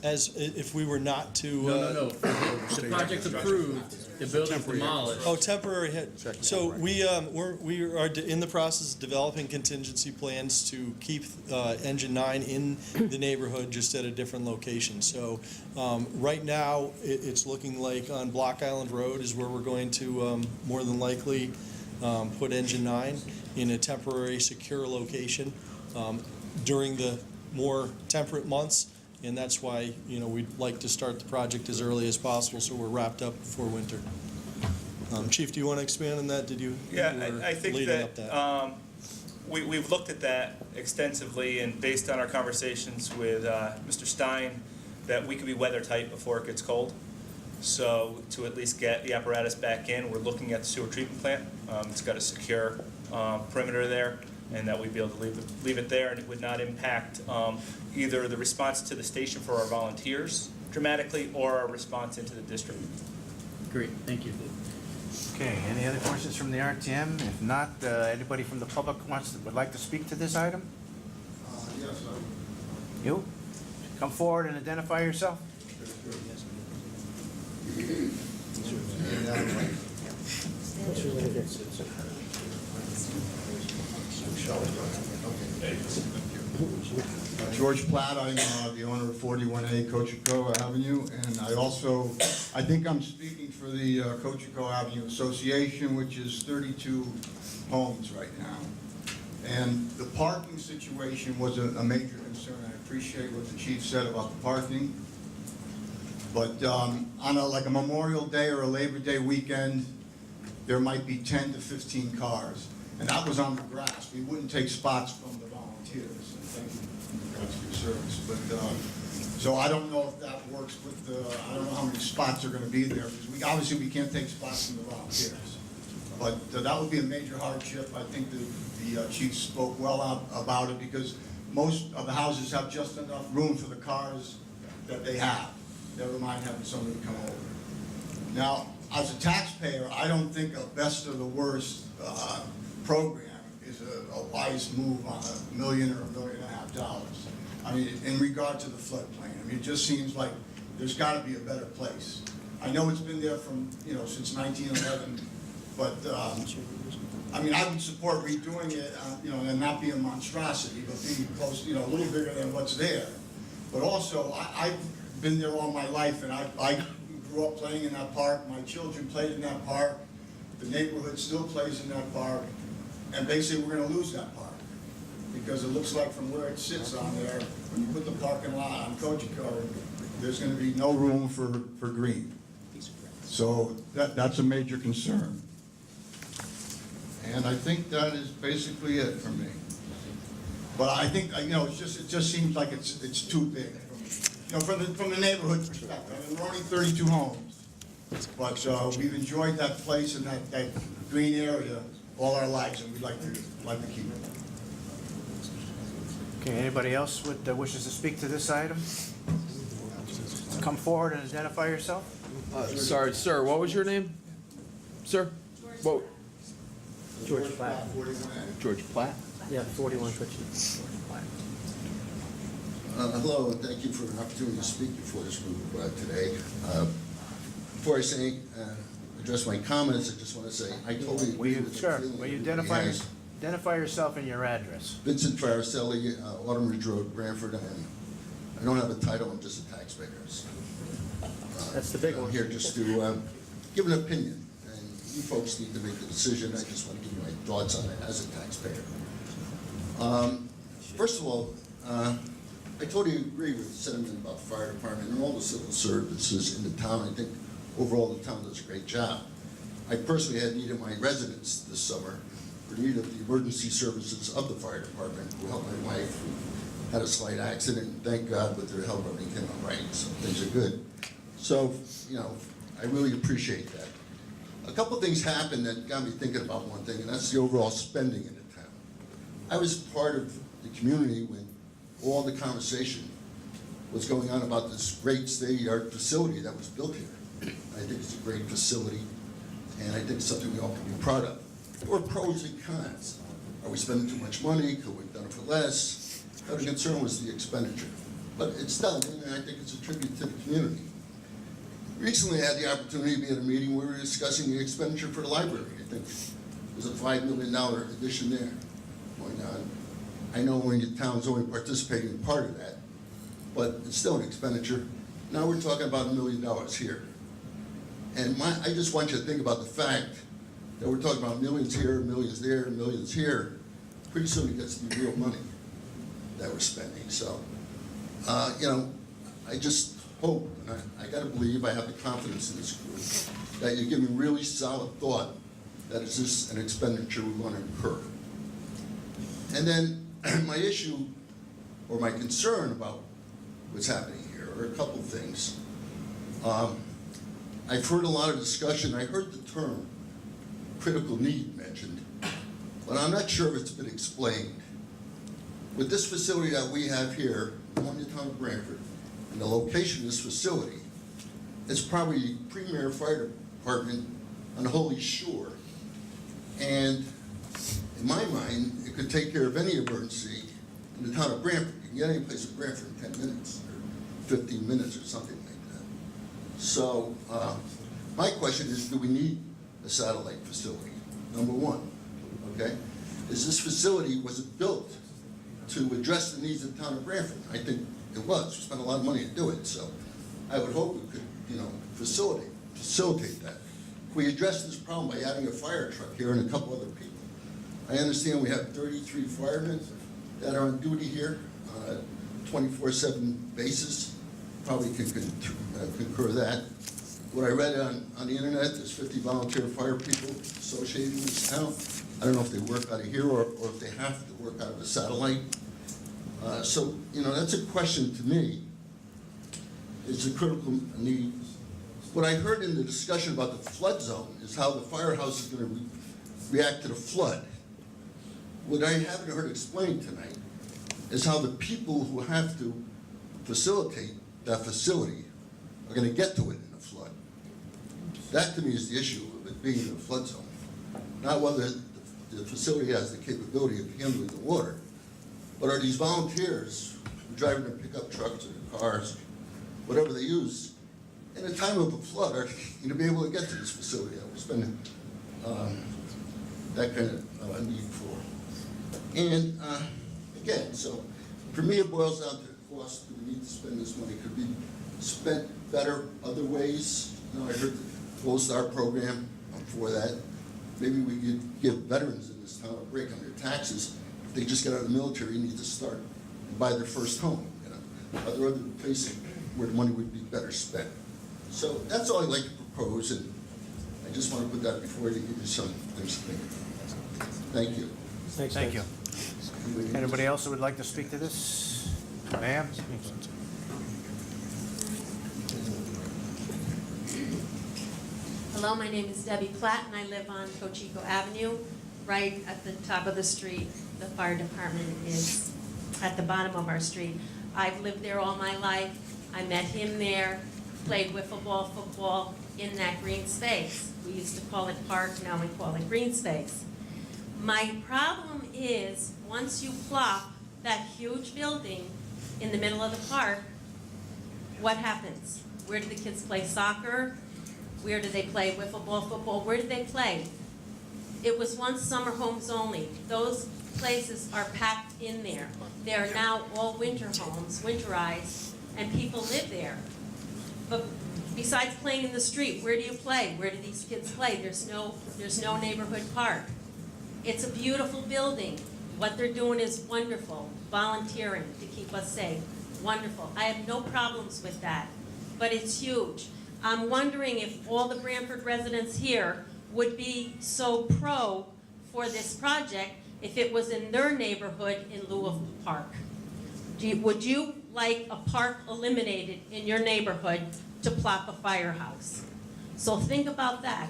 [SPEAKER 14] As if we were not to.
[SPEAKER 11] No. The project's approved, the building's demolished.
[SPEAKER 14] Oh, temporary hit. So we are in the process of developing contingency plans to keep Engine 9 in the neighborhood, just at a different location. So right now, it's looking like on Block Island Road is where we're going to more than likely put Engine 9 in a temporary, secure location during the more temperate months. And that's why, we'd like to start the project as early as possible so we're wrapped up before winter. Chief, do you want to expand on that?
[SPEAKER 18] Yeah, I think that we've looked at that extensively, and based on our conversations with Mr. Stein, that we could be weather tight before it gets cold. So to at least get the apparatus back in, we're looking at the sewer treatment plant. It's got a secure perimeter there, and that we'd be able to leave it there, and it would not impact either the response to the station for our volunteers dramatically or our response into the district.
[SPEAKER 11] Great, thank you.
[SPEAKER 3] Okay, any other questions from the RTM? If not, anybody from the public would like to speak to this item?
[SPEAKER 2] Yes,
[SPEAKER 3] You? Come forward and identify yourself.
[SPEAKER 2] George Platt, I'm the owner of 41A Cocheco Avenue, and I think I'm speaking for the Cocheco Avenue Association, which is 32 homes right now. And the parking situation was a major concern. I appreciate what the chief said about the parking. But on like a Memorial Day or a Labor Day weekend, there might be 10 to 15 cars. And that was on the grass. We wouldn't take spots from the volunteers. And thank you guys for your service. But, so I don't know if that works with I don't know how many spots are gonna be there, because obviously we can't take spots from the volunteers. But that would be a major hardship. I think the chief spoke well about it, because most of the houses have just enough room for the cars that they have. Never mind having somebody come over. Now, as a taxpayer, I don't think a best of the worst program is a wise move on $1 million or $1.5 million. I mean, in regard to the floodplain, I mean, it just seems like there's got to be a better place. I know it's been there from, since 1911, but I mean, I would support redoing it, and not be a monstrosity, but being close, a little bigger than what's there. But also, I've been there all my life, and I grew up playing in that park. My children played in that park. The neighborhood still plays in that park. And basically, we're gonna lose that park, because it looks like from where it sits on there, when you put the parking lot on Cocheco, there's gonna be no room for green. So that's a major concern. And I think that is basically it for me. But I think, it just seems like it's too big. From the neighborhood perspective. I mean, we're only 32 homes, but we've enjoyed that place and that green area all our lives, and we'd like to keep it.
[SPEAKER 3] Okay, anybody else wishes to speak to this item? Come forward and identify yourself.
[SPEAKER 5] Sorry, sir, what was your name? Sir? What?
[SPEAKER 12] George Platt.
[SPEAKER 5] George Platt?
[SPEAKER 12] Yeah, 41 Twitchy.
[SPEAKER 1] Hello, and thank you for an opportunity to speak before this group today. Before I address my comments, I just want to say I totally agree with the feeling
[SPEAKER 3] Will you
[SPEAKER 1] everybody has.
[SPEAKER 3] identify yourself and your address?
[SPEAKER 1] Vincent Faracelli, Autumn Ridge Road, Branford, and I don't have a title, I'm just a taxpayer.
[SPEAKER 12] That's the big one.
[SPEAKER 1] I'm here just to give an opinion, and you folks need to make the decision. I just want to give you my thoughts on it as a taxpayer. First of all, I totally agree with the sentiment about the fire department and all the civil services in the town. I think overall the town does a great job. I personally had need of my residents this summer for need of the emergency services of the fire department, who helped my wife, who had a slight accident, and thank God with their help everything came out right, so things are good. So, I really appreciate that. A couple things happened that got me thinking about one thing, and that's the overall spending in the town. I was part of the community when all the conversation was going on about this great state-of-the-art facility that was built here. I think it's a great facility, and I think it's something we all can be proud of. There were pros and cons. Are we spending too much money? Could we have done it for less? The concern was the expenditure. But it's done, and I think it's a tribute to the community. Recently, I had the opportunity to be at a meeting where we were discussing the expenditure for the library. I think there's a $5 million addition there going on. I know when the town's only participating in part of that, but it's still an expenditure. Now we're talking about $1 million here. And I just want you to think about the fact that we're talking about millions here, millions there, millions here. Pretty soon it gets to be real money that we're spending. So, I just hope, and I gotta believe, I have the confidence in this group, that you give me really solid thought that is this an expenditure we want to incur. And then my issue, or my concern about what's happening here are a couple of things. I've heard a lot of discussion. I heard the term critical need mentioned, but I'm not sure if it's been explained. With this facility that we have here, the one in the town of Branford, and the location of this facility, it's probably the premier fire department on the Holy Shore. And in my mind, it could take care of any emergency in the town of Branford. You can get any place in Branford in 10 minutes, or 15 minutes, or something like that. So, my question is, do we need a satellite facility? Number one, okay? Is this facility, was it built to address the needs of the town of Branford? I think it was. We spent a lot of money to do it, so I would hope we could, facilitate that. If we address this problem by adding a fire truck here and a couple other people. I understand we have 33 firemen that are on duty here on a 24/7 basis. Probably can concur that. What I read on the internet, there's 50 volunteer fire people associated with this town. I don't know if they work out of here or if they have to work out of a satellite. So, that's a question to me. It's a critical need. What I heard in the discussion about the flood zone is how the firehouse is going to react to the flood. What I haven't heard explained tonight is how the people who have to facilitate that facility are going to get to it in a flood. That to me is the issue of it being in a flood zone. Not whether the facility has the capability of handling the water, but are these volunteers driving their pickup trucks or cars, whatever they use, in a time of a flood, are going to be able to get to this facility that we're spending that kind of need for. And again, so for me it boils down to the cost. Do we need to spend this money? Could be spent better other ways? I heard the Gold Star program. I'm for that. Maybe we could give veterans in this town a break on their taxes. If they just get out of the military, need to start and buy their first home. Are there other places where the money would be better spent? So that's all I'd like to propose, and I just want to put that before you, give you some things to think about. Thank you.
[SPEAKER 3] Thank you. Anybody else who would like to speak to this? Ma'am?
[SPEAKER 6] Hello, my name is Debbie Platt, and I live on Cochico Avenue, right at the top of the street. The fire department is at the bottom of our street. I've lived there all my life. I met him there, played wiffle ball, football in that green space. We used to call it park, now we call it green space. My problem is, once you plop that huge building in the middle of the park, what happens? Where do the kids play soccer? Where do they play wiffle ball, football? Where do they play? It was once summer homes only. Those places are packed in there. They are now all winter homes, winterized, and people live there. But besides playing in the street, where do you play? Where do these kids play? There's no neighborhood park. It's a beautiful building. What they're doing is wonderful. Volunteering to keep us safe. Wonderful. I have no problems with that, but it's huge. I'm wondering if all the Branford residents here would be so pro for this project if it was in their neighborhood in lieu of a park. Would you like a park eliminated in your neighborhood to plop a firehouse? So think about that.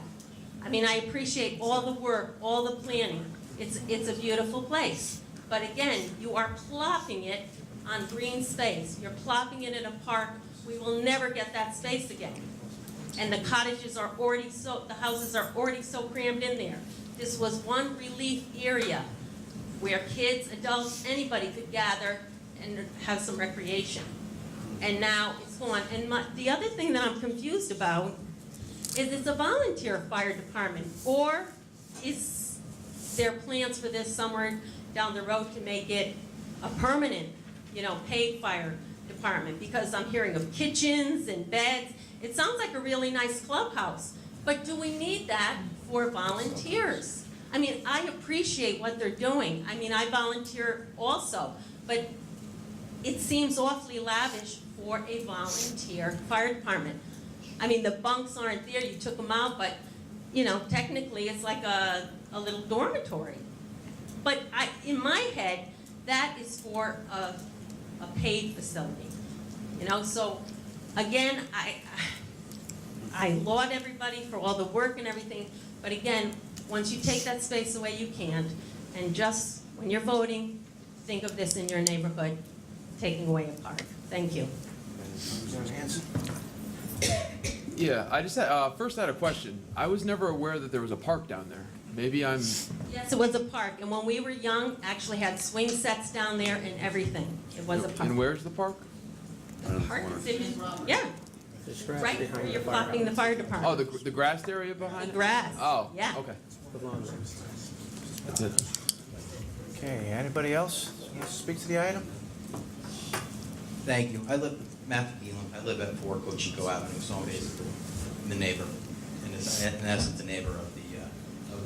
[SPEAKER 6] I mean, I appreciate all the work, all the planning. It's a beautiful place. But again, you are plopping it on green space. You're plopping it in a park. We will never get that space again. And the cottages are already the houses are already so crammed in there. This was one relief area where kids, adults, anybody could gather and have some recreation. And now it's gone. And the other thing that I'm confused about is it's a volunteer fire department, or is there plans for this somewhere down the road to make it a permanent, paid fire department? Because I'm hearing of kitchens and beds. It sounds like a really nice clubhouse, but do we need that for volunteers? I mean, I appreciate what they're doing. I mean, I volunteer also, but it seems awfully lavish for a volunteer fire department. I mean, the bunks aren't there, you took them out, but, technically it's like a little dormitory. but in my head, that is for a paid facility. You know, so again, I laud everybody for all the work and everything, but again, once you take that space away, you can't. And just, when you're voting, think of this in your neighborhood, taking away a park. Thank you.
[SPEAKER 5] Yeah, I just had, first I had a question. I was never aware that there was a park down there. Maybe I'm,
[SPEAKER 6] Yes, it was a park, and when we were young, actually had swing sets down there and everything. It was a park.
[SPEAKER 5] and where's the park?
[SPEAKER 6] Park is in, yeah,
[SPEAKER 12] There's grass
[SPEAKER 6] right
[SPEAKER 12] behind
[SPEAKER 6] where
[SPEAKER 12] the
[SPEAKER 6] you're
[SPEAKER 12] firehouse.
[SPEAKER 6] blocking the fire
[SPEAKER 5] Oh,
[SPEAKER 6] department.
[SPEAKER 5] the grassed area behind
[SPEAKER 6] The
[SPEAKER 5] it?
[SPEAKER 6] grass.
[SPEAKER 5] Oh,
[SPEAKER 6] Yeah.
[SPEAKER 5] okay.
[SPEAKER 12] The lawn there.
[SPEAKER 5] That's it.
[SPEAKER 3] Okay, anybody else want to speak to the item?
[SPEAKER 9] Thank you. Matthew Gielan, I live at 4 Cochico Avenue, so I'm basically the neighbor, in essence, the neighbor of the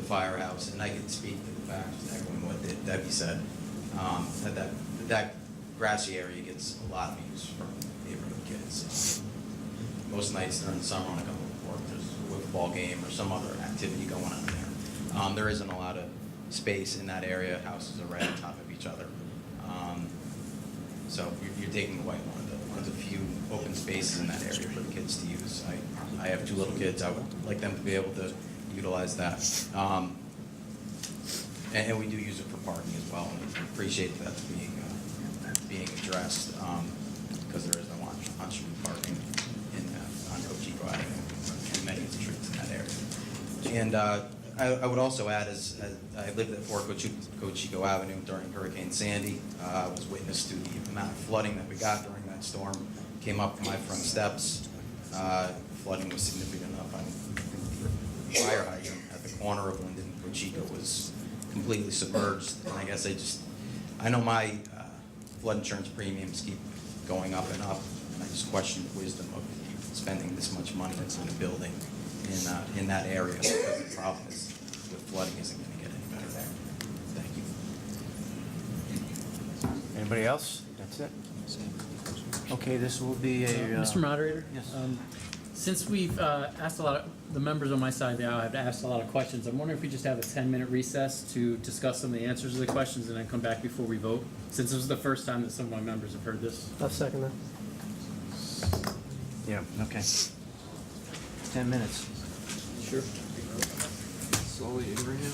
[SPEAKER 9] firehouse. And I can speak to the fact, just echoing what Debbie said, that grassy area gets a lot of use from neighborhood kids. Most nights during the summer when I come to work, there's a football game or some other activity going on there. There isn't a lot of space in that area. Houses are right on top of each other. So you're taking away one of the few open spaces in that area for the kids to use. I have 2 little kids. I would like them to be able to utilize that. And we do use it for parking as well, and I appreciate that being addressed, because there is no on-street parking on Cochico Avenue, in many of the streets in that area. And I would also add, as I lived at 4 Cochico Avenue during Hurricane Sandy. I was witness to the amount of flooding that we got during that storm. Came up my front steps. Flooding was significant enough. The fire hydrant at the corner of Linden and Cochico was completely submerged. And I guess I know my flood insurance premiums keep going up and up, and I just question the wisdom of spending this much money in a building in that area, because the problem is with flooding isn't going to get any better there. Thank you.
[SPEAKER 3] Anybody else? That's it? Okay, this will be a...
[SPEAKER 11] Mr. Moderator?
[SPEAKER 3] Yes.
[SPEAKER 11] Since we've asked a lot of, the members on my side now have asked a lot of questions, I'm wondering if we just have a 10-minute recess to discuss some of the answers to the questions and then come back before we vote, since this is the first time that some of my members have heard this.
[SPEAKER 12] I'll second that.
[SPEAKER 3] Yeah, okay. 10 minutes.
[SPEAKER 11] Sure.
[SPEAKER 5] Slowly, Abraham.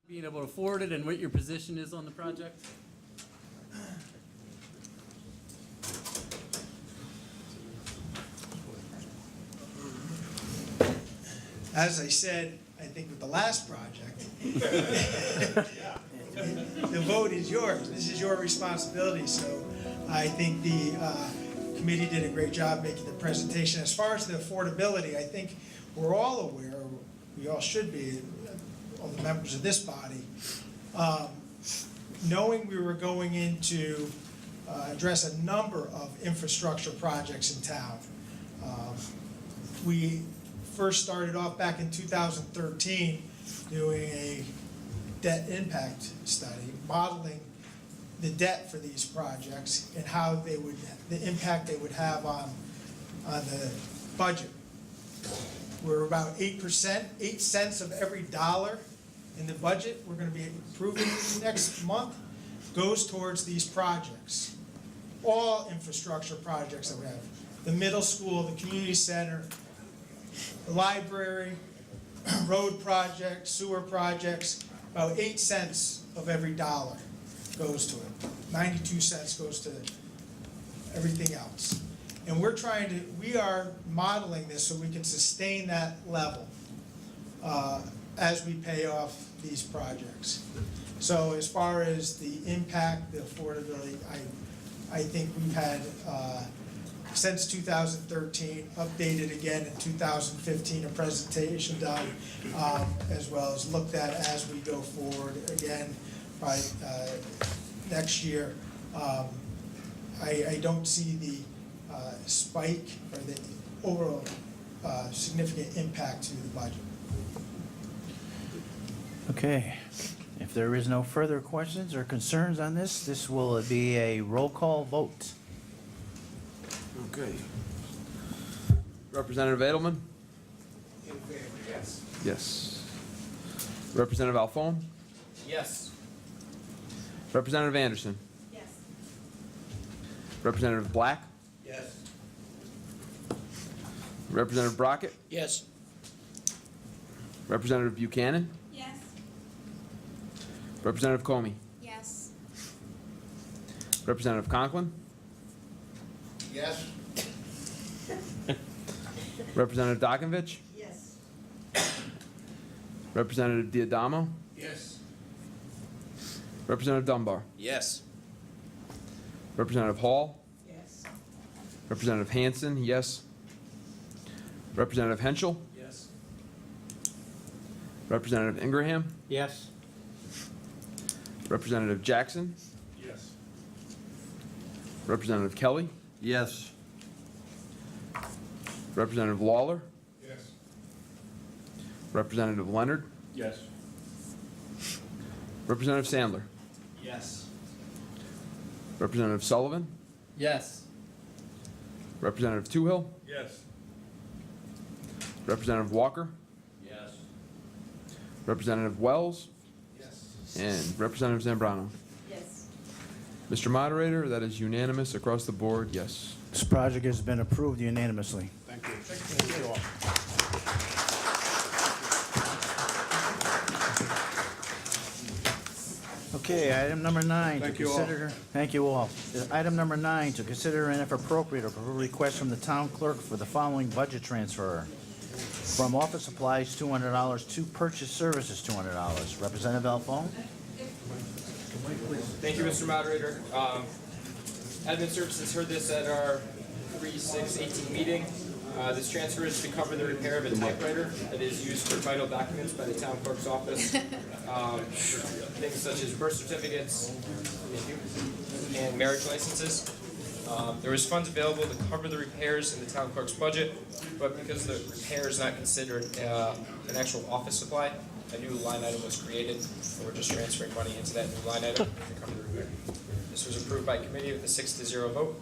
[SPEAKER 11] Being able to afford it and what your position is on the project?
[SPEAKER 19] As I said, I think with the last project, the vote is yours. This is your responsibility. So I think the committee did a great job making the presentation. As far as the affordability, I think we're all aware, we all should be, all the members of this body, knowing we were going into address a number of infrastructure projects in town. We first started off back in 2013 doing a debt impact study, modeling the debt for these projects and how they would, the impact they would have on the budget. We're about 8%, 8 cents of every dollar in the budget we're going to be approving next month goes towards these projects. All infrastructure projects that we have. The middle school, the community center, the library, road projects, sewer projects, about 8 cents of every dollar goes to it. 92 cents goes to everything else. And we are modeling this so we can sustain that level as we pay off these projects. So as far as the impact, the affordability, I think we've had, since 2013, updated again in 2015, a presentation done, as well as looked at as we go forward again by next year. I don't see the spike or the overall significant impact to the budget.
[SPEAKER 3] Okay, if there is no further questions or concerns on this, this will be a roll call vote.
[SPEAKER 5] Okay. Representative Edelman?
[SPEAKER 10] In favor, yes.
[SPEAKER 5] Yes. Representative Alphone?
[SPEAKER 10] Yes.
[SPEAKER 5] Representative Anderson?
[SPEAKER 6] Yes.
[SPEAKER 5] Representative Black?
[SPEAKER 10] Yes.
[SPEAKER 5] Representative Brockett?
[SPEAKER 22] Yes.
[SPEAKER 5] Representative Buchanan?
[SPEAKER 6] Yes.
[SPEAKER 5] Representative Comey?
[SPEAKER 6] Yes.
[SPEAKER 5] Representative Conklin?
[SPEAKER 13] Yes?
[SPEAKER 5] Representative Dokovich?
[SPEAKER 6] Yes.
[SPEAKER 5] Representative Diadamo?
[SPEAKER 10] Yes.
[SPEAKER 5] Representative Dunbar?
[SPEAKER 9] Yes.
[SPEAKER 5] Representative Hall?
[SPEAKER 6] Yes.
[SPEAKER 5] Representative Hanson, yes. Representative Henschel?
[SPEAKER 10] Yes.
[SPEAKER 5] Representative Ingraham?
[SPEAKER 12] Yes.
[SPEAKER 5] Representative Jackson?
[SPEAKER 10] Yes.
[SPEAKER 5] Representative Kelly?
[SPEAKER 2] Yes.
[SPEAKER 5] Representative Lawler?
[SPEAKER 10] Yes.
[SPEAKER 5] Representative Leonard?
[SPEAKER 10] Yes.
[SPEAKER 5] Representative Sandler?
[SPEAKER 10] Yes.
[SPEAKER 5] Representative Sullivan?
[SPEAKER 11] Yes.
[SPEAKER 5] Representative Toohill?
[SPEAKER 10] Yes.
[SPEAKER 5] Representative Walker?
[SPEAKER 10] Yes.
[SPEAKER 5] Representative Wells?
[SPEAKER 10] Yes.
[SPEAKER 5] And Representative Zambrano?
[SPEAKER 6] Yes.
[SPEAKER 5] Mr. Moderator, that is unanimous across the board, yes.
[SPEAKER 3] This project has been approved unanimously.
[SPEAKER 17] Thank you.
[SPEAKER 3] Thank you all. Okay, item number 9.
[SPEAKER 17] Thank
[SPEAKER 3] to
[SPEAKER 17] you all.
[SPEAKER 3] consider. Thank you all. Item number 9, to consider and if appropriate, approve a request from the town clerk for the following budget transfer. From office supplies, $200, to purchase services, $200. Representative Alphone?
[SPEAKER 20] Thank you, Mr. Moderator. Admin Services heard this at our 3/6/18 meeting. This transfer is to cover the repair of a typewriter that is used for vital documents by the town clerk's office. Things such as birth certificates and marriage licenses. There was funds available to cover the repairs in the town clerk's budget, but because the repair is not considered an actual office supply, a new line item was created, and we're just transferring money into that new line item to cover the repair. This was approved by committee with a 6-0 vote.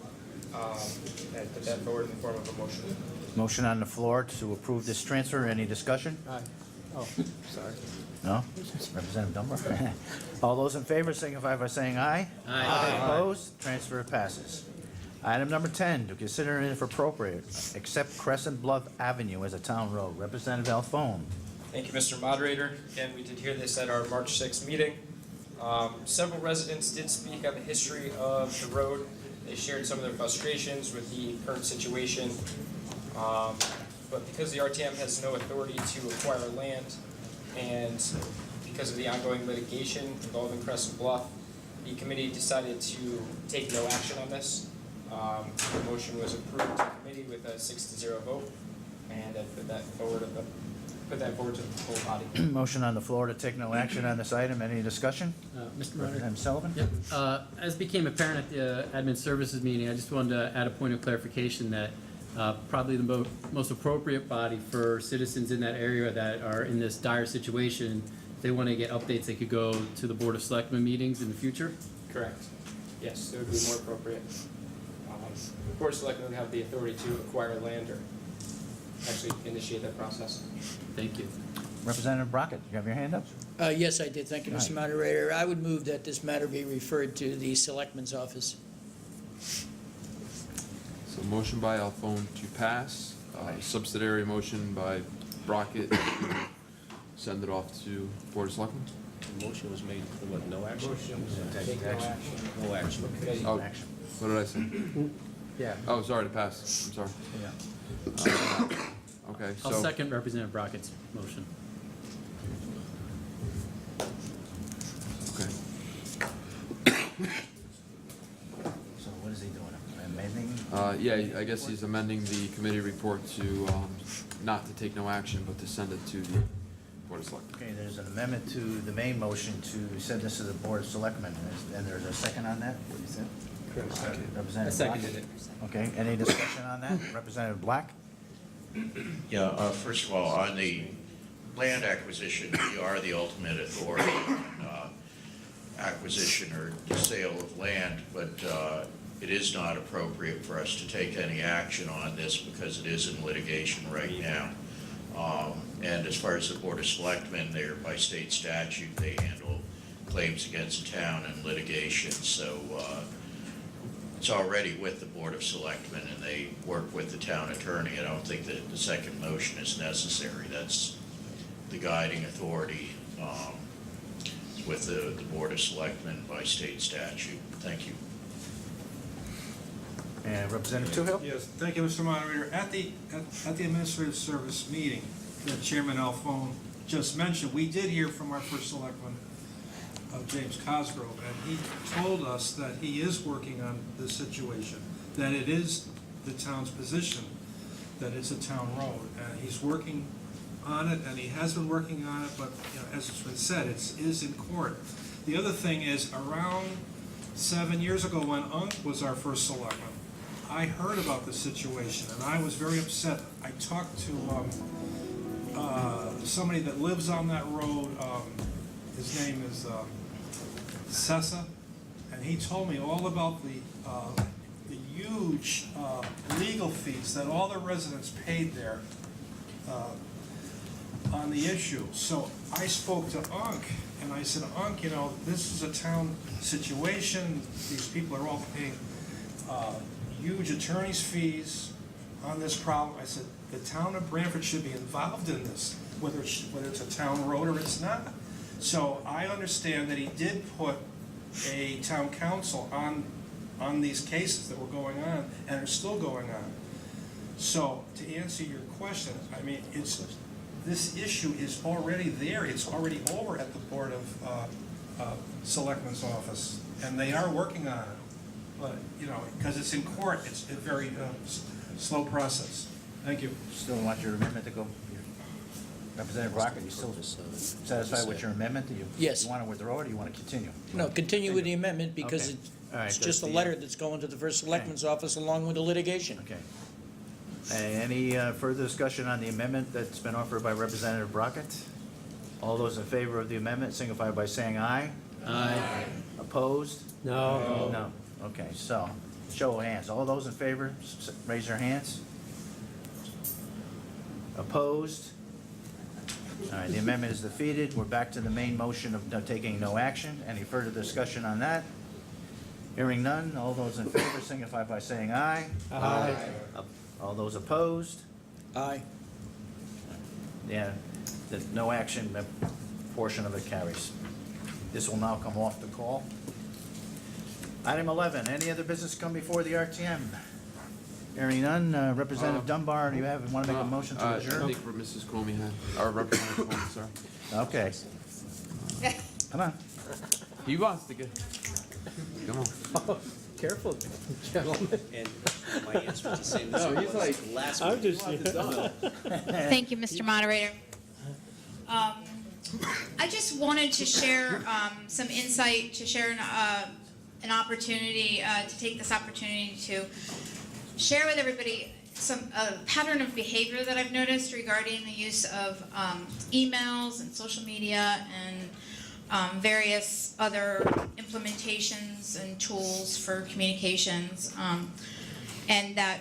[SPEAKER 20] I put that forward in the form of a motion.
[SPEAKER 3] Motion on the floor to approve this transfer. Any discussion?
[SPEAKER 12] Aye. Oh, sorry.
[SPEAKER 3] No? Representative Dumber? All those in favor signify by saying aye.
[SPEAKER 12] Aye.
[SPEAKER 3] Opposed? Transfer passes. Item number 10, to consider and if appropriate, accept Crescent Bluff Avenue as a town road. Representative Alphone.
[SPEAKER 20] Thank you, Mr. Moderator. Again, we did hear this at our March 6th meeting. Several residents did speak on the history of the road. They shared some of their frustrations with the current situation. But because the RTM has no authority to acquire land, and because of the ongoing litigation involving Crescent Bluff, the committee decided to take no action on this. The motion was approved to committee with a 6-0 vote, and I put that forward to the full body.
[SPEAKER 3] Motion on the floor to take no action on this item. Any discussion?
[SPEAKER 11] Mr. Moderator.
[SPEAKER 3] Representative Sullivan?
[SPEAKER 11] Yep. As became apparent at the Admin Services meeting, I just wanted to add a point of clarification that probably the most appropriate body for citizens in that area that are in this dire situation, if they want to get updates, they could go to the Board of Selectmen meetings in the future?
[SPEAKER 20] Correct. Yes, it would be more appropriate. The Board of Selectmen would have the authority to acquire land or actually initiate that process.
[SPEAKER 11] Thank you.
[SPEAKER 3] Representative Brockett, you have your hand up?
[SPEAKER 22] Yes, I did. Thank you, Mr. Moderator. I would move that this matter be referred to the Selectman's office.
[SPEAKER 5] So motion by Alphone to pass, subsidiary motion by Brockett to send it off to Board of Selectmen.
[SPEAKER 12] The motion was made for what, no action?
[SPEAKER 3] Take no action.
[SPEAKER 12] No action.
[SPEAKER 5] Oh, what did I say?
[SPEAKER 3] Yeah.
[SPEAKER 5] Oh, sorry, to pass, I'm sorry.
[SPEAKER 3] Yeah.
[SPEAKER 5] Okay,
[SPEAKER 11] I'll
[SPEAKER 5] so,
[SPEAKER 11] second Representative Brockett's motion.
[SPEAKER 5] okay.
[SPEAKER 3] So what is he doing? Amending?
[SPEAKER 5] Yeah, I guess he's amending the committee report to, not to take no action, but to send it to the Board of Selectmen.
[SPEAKER 3] Okay, there's an amendment to the main motion to send this to the Board of Selectmen. And there's a second on that? What you said? Representative
[SPEAKER 11] I seconded
[SPEAKER 3] Black?
[SPEAKER 11] it.
[SPEAKER 3] Okay, any discussion on that? Representative Black?
[SPEAKER 4] Yeah, first of all, on the land acquisition, we are the ultimate authority on acquisition or sale of land, but it is not appropriate for us to take any action on this because it is in litigation right now. And as far as the Board of Selectmen, they're by state statute, they handle claims against the town and litigation, so it's already with the Board of Selectmen and they work with the town attorney. I don't think that the second motion is necessary. That's the guiding authority with the Board of Selectmen by state statute. Thank you.
[SPEAKER 3] And Representative Toohill?
[SPEAKER 16] Yes, thank you, Mr. Moderator. At the Administrative Service meeting that Chairman Alphone just mentioned, we did hear from our first selectman, James Cosgrove, and he told us that he is working on this situation, that it is the town's position that it's a town road, and he's working on it, and he has been working on it, but as it's been said, it is in court. The other thing is, around 7 years ago, when Unc was our first selectman, I heard about the situation, and I was very upset. I talked to somebody that lives on that road. His name is Sessa, and he told me all about the huge legal fees that all the residents paid there on the issue. So I spoke to Unc, and I said, Unc, this is a town situation. These people are all paying huge attorney's fees on this problem. I said, the town of Branford should be involved in this, whether it's a town road or it's not. So I understand that he did put a town council on these cases that were going on and are still going on. So to answer your question, I mean, this issue is already there. It's already over at the Board of Selectmen's office, and they are working on it. But, because it's in court, it's a very slow process. Thank you.
[SPEAKER 3] Still want your amendment to go? Representative Brockett, you still satisfied with your amendment?
[SPEAKER 22] Yes.
[SPEAKER 3] You want to withdraw it or do you want to continue?
[SPEAKER 22] No, continue with the amendment because
[SPEAKER 3] Okay. All right,
[SPEAKER 22] It's
[SPEAKER 3] that's
[SPEAKER 22] just a
[SPEAKER 3] the,
[SPEAKER 22] letter that's going to the first selectman's office along with the litigation.
[SPEAKER 3] Okay. Any further discussion on the amendment that's been offered by Representative Brockett? All those in favor of the amendment signify by saying aye.
[SPEAKER 12] Aye.
[SPEAKER 3] Opposed?
[SPEAKER 12] No.
[SPEAKER 3] No. Okay, so, show of hands. All those in favor, raise your hands. Opposed? All right, the amendment is defeated. We're back to the main motion of taking no action. Any further discussion on that? Hearing none. All those in favor signify by saying aye.
[SPEAKER 12] Aye.
[SPEAKER 3] All those opposed?
[SPEAKER 22] Aye.
[SPEAKER 3] Yeah, the no action portion of it carries. This will now come off the call. Item 11, any other business come before the RTM? Hearing none, Representative Dunbar, do you want to make a motion to
[SPEAKER 5] I
[SPEAKER 3] adjourn?
[SPEAKER 5] think Mrs. Comey had, or Representative Comey, sorry.
[SPEAKER 3] Okay. Come on.
[SPEAKER 5] He wants to get, come on.
[SPEAKER 12] Careful, gentlemen.
[SPEAKER 7] And my answer is the same
[SPEAKER 5] No,
[SPEAKER 7] as
[SPEAKER 5] he's
[SPEAKER 7] it was
[SPEAKER 5] like,
[SPEAKER 7] last
[SPEAKER 12] I'm
[SPEAKER 7] week.
[SPEAKER 12] just,
[SPEAKER 21] Thank you, Mr. Moderator. I just wanted to share some insight, to share an opportunity, to take this opportunity to share with everybody a pattern of behavior that I've noticed regarding the use of emails and social media and various other implementations and tools for communications, and that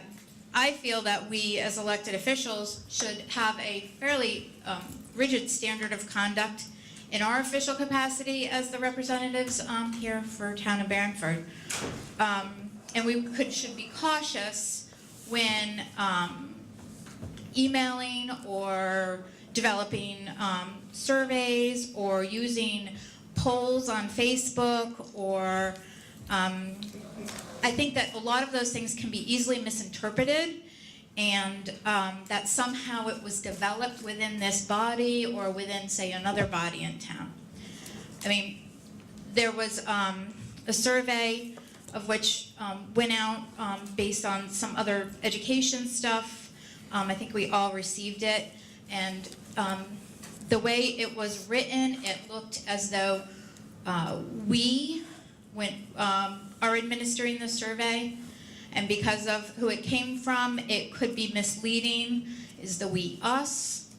[SPEAKER 21] I feel that we as elected officials should have a fairly rigid standard of conduct in our official capacity as the representatives here for town of Branford. And we should be cautious when emailing or developing surveys or using polls on Facebook, or I think that a lot of those things can be easily misinterpreted, and that somehow it was developed within this body or within, say, another body in town. I mean, there was a survey of which went out based on some other education stuff. I think we all received it, and the way it was written, it looked as though we are administering the survey, and because of who it came from, it could be misleading. Is the we us?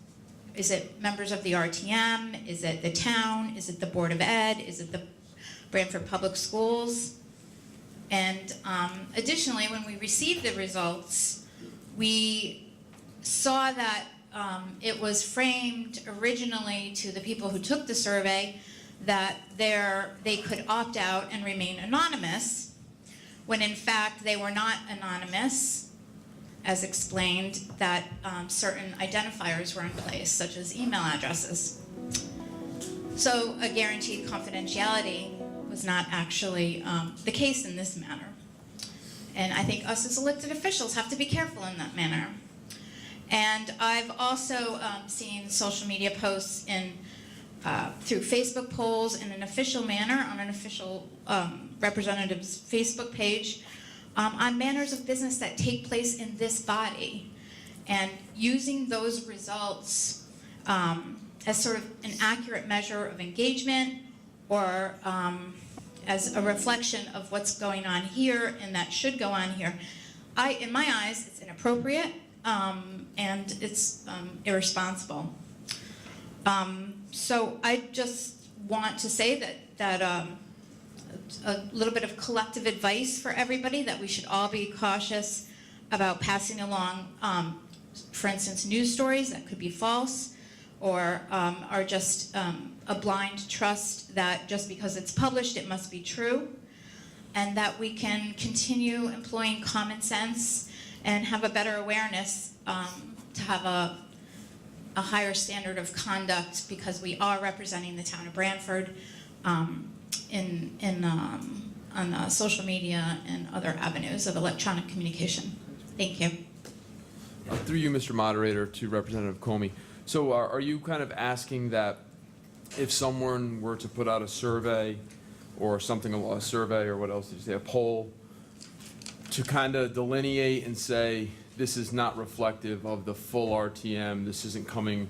[SPEAKER 21] Is it members of the RTM? Is it the town? Is it the Board of Ed? Is it the Branford Public Schools? And additionally, when we received the results, we saw that it was framed originally to the people who took the survey that they could opt out and remain anonymous, when in fact they were not anonymous, as explained, that certain identifiers were in place, such as email addresses. So a guaranteed confidentiality was not actually the case in this matter. And I think us as elected officials have to be careful in that manner. And I've also seen social media posts through Facebook polls in an official manner on an official representative's Facebook page on manners of business that take place in this body, and using those results as sort of an accurate measure of engagement, or as a reflection of what's going on here and that should go on here. In my eyes, it's inappropriate and it's irresponsible. So I just want to say that a little bit of collective advice for everybody, that we should all be cautious about passing along, for instance, news stories that could be false, or are just a blind trust that just because it's published it must be true, and that we can continue employing common sense and have a better awareness to have a higher standard of conduct, because we are representing the town of Branford on social media and other avenues of electronic communication. Thank you.
[SPEAKER 5] Through you, Mr. Moderator, to Representative Comey. So are you kind of asking that if someone were to put out a survey or something, a survey, or what else did you say, a poll, to kind of delineate and say, this is not reflective of the full RTM, this isn't coming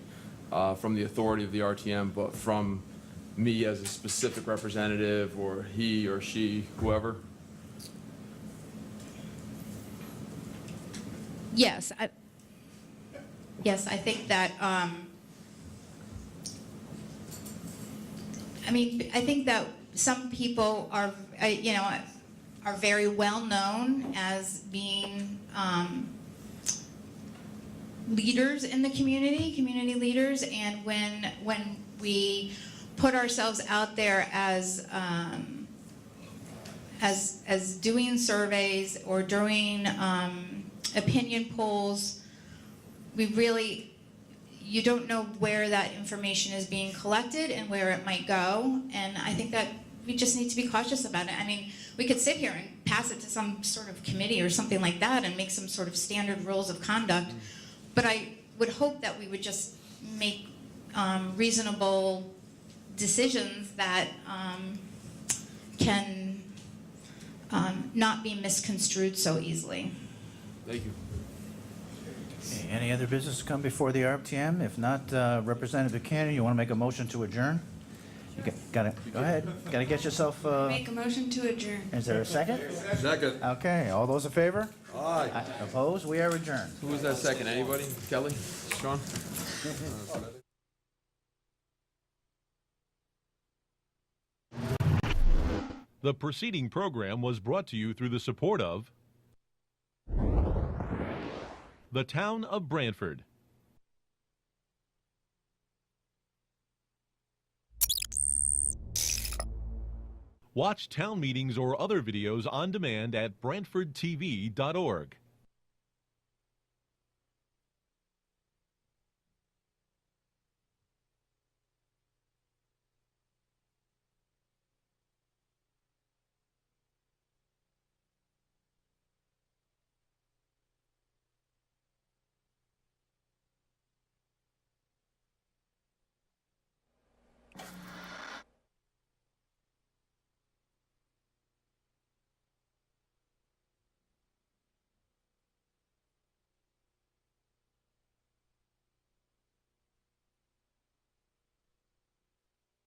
[SPEAKER 5] from the authority of the RTM, but from me as a specific representative, or he or she, whoever?
[SPEAKER 21] Yes, I think that, I think that some people are, are very well known as being leaders in the community leaders, and when we put ourselves out there as doing surveys or doing opinion polls, you don't know where that information is being collected and where it might go, and I think that we just need to be cautious about it. I mean, we could sit here and pass it to some sort of committee or something like that and make some sort of standard rules of conduct, but I would hope that we would just make reasonable decisions that can not be misconstrued so easily.
[SPEAKER 5] Thank you.
[SPEAKER 3] Okay, any other business to come before the RTM? If not, Representative Buchanan, you want to make a motion to adjourn? You got it. Go ahead. Got to get yourself.
[SPEAKER 21] Make a motion to adjourn.
[SPEAKER 3] Is there a second?
[SPEAKER 5] Second.
[SPEAKER 3] Okay, all those in favor?
[SPEAKER 5] Aye.
[SPEAKER 3] Opposed? We are adjourned.
[SPEAKER 5] Who was that second? Anybody? Kelly? Sean?
[SPEAKER 8] The preceding program was brought to you through the support of the Town of Branford. Watch town meetings or other videos on demand at BranfordTV.org.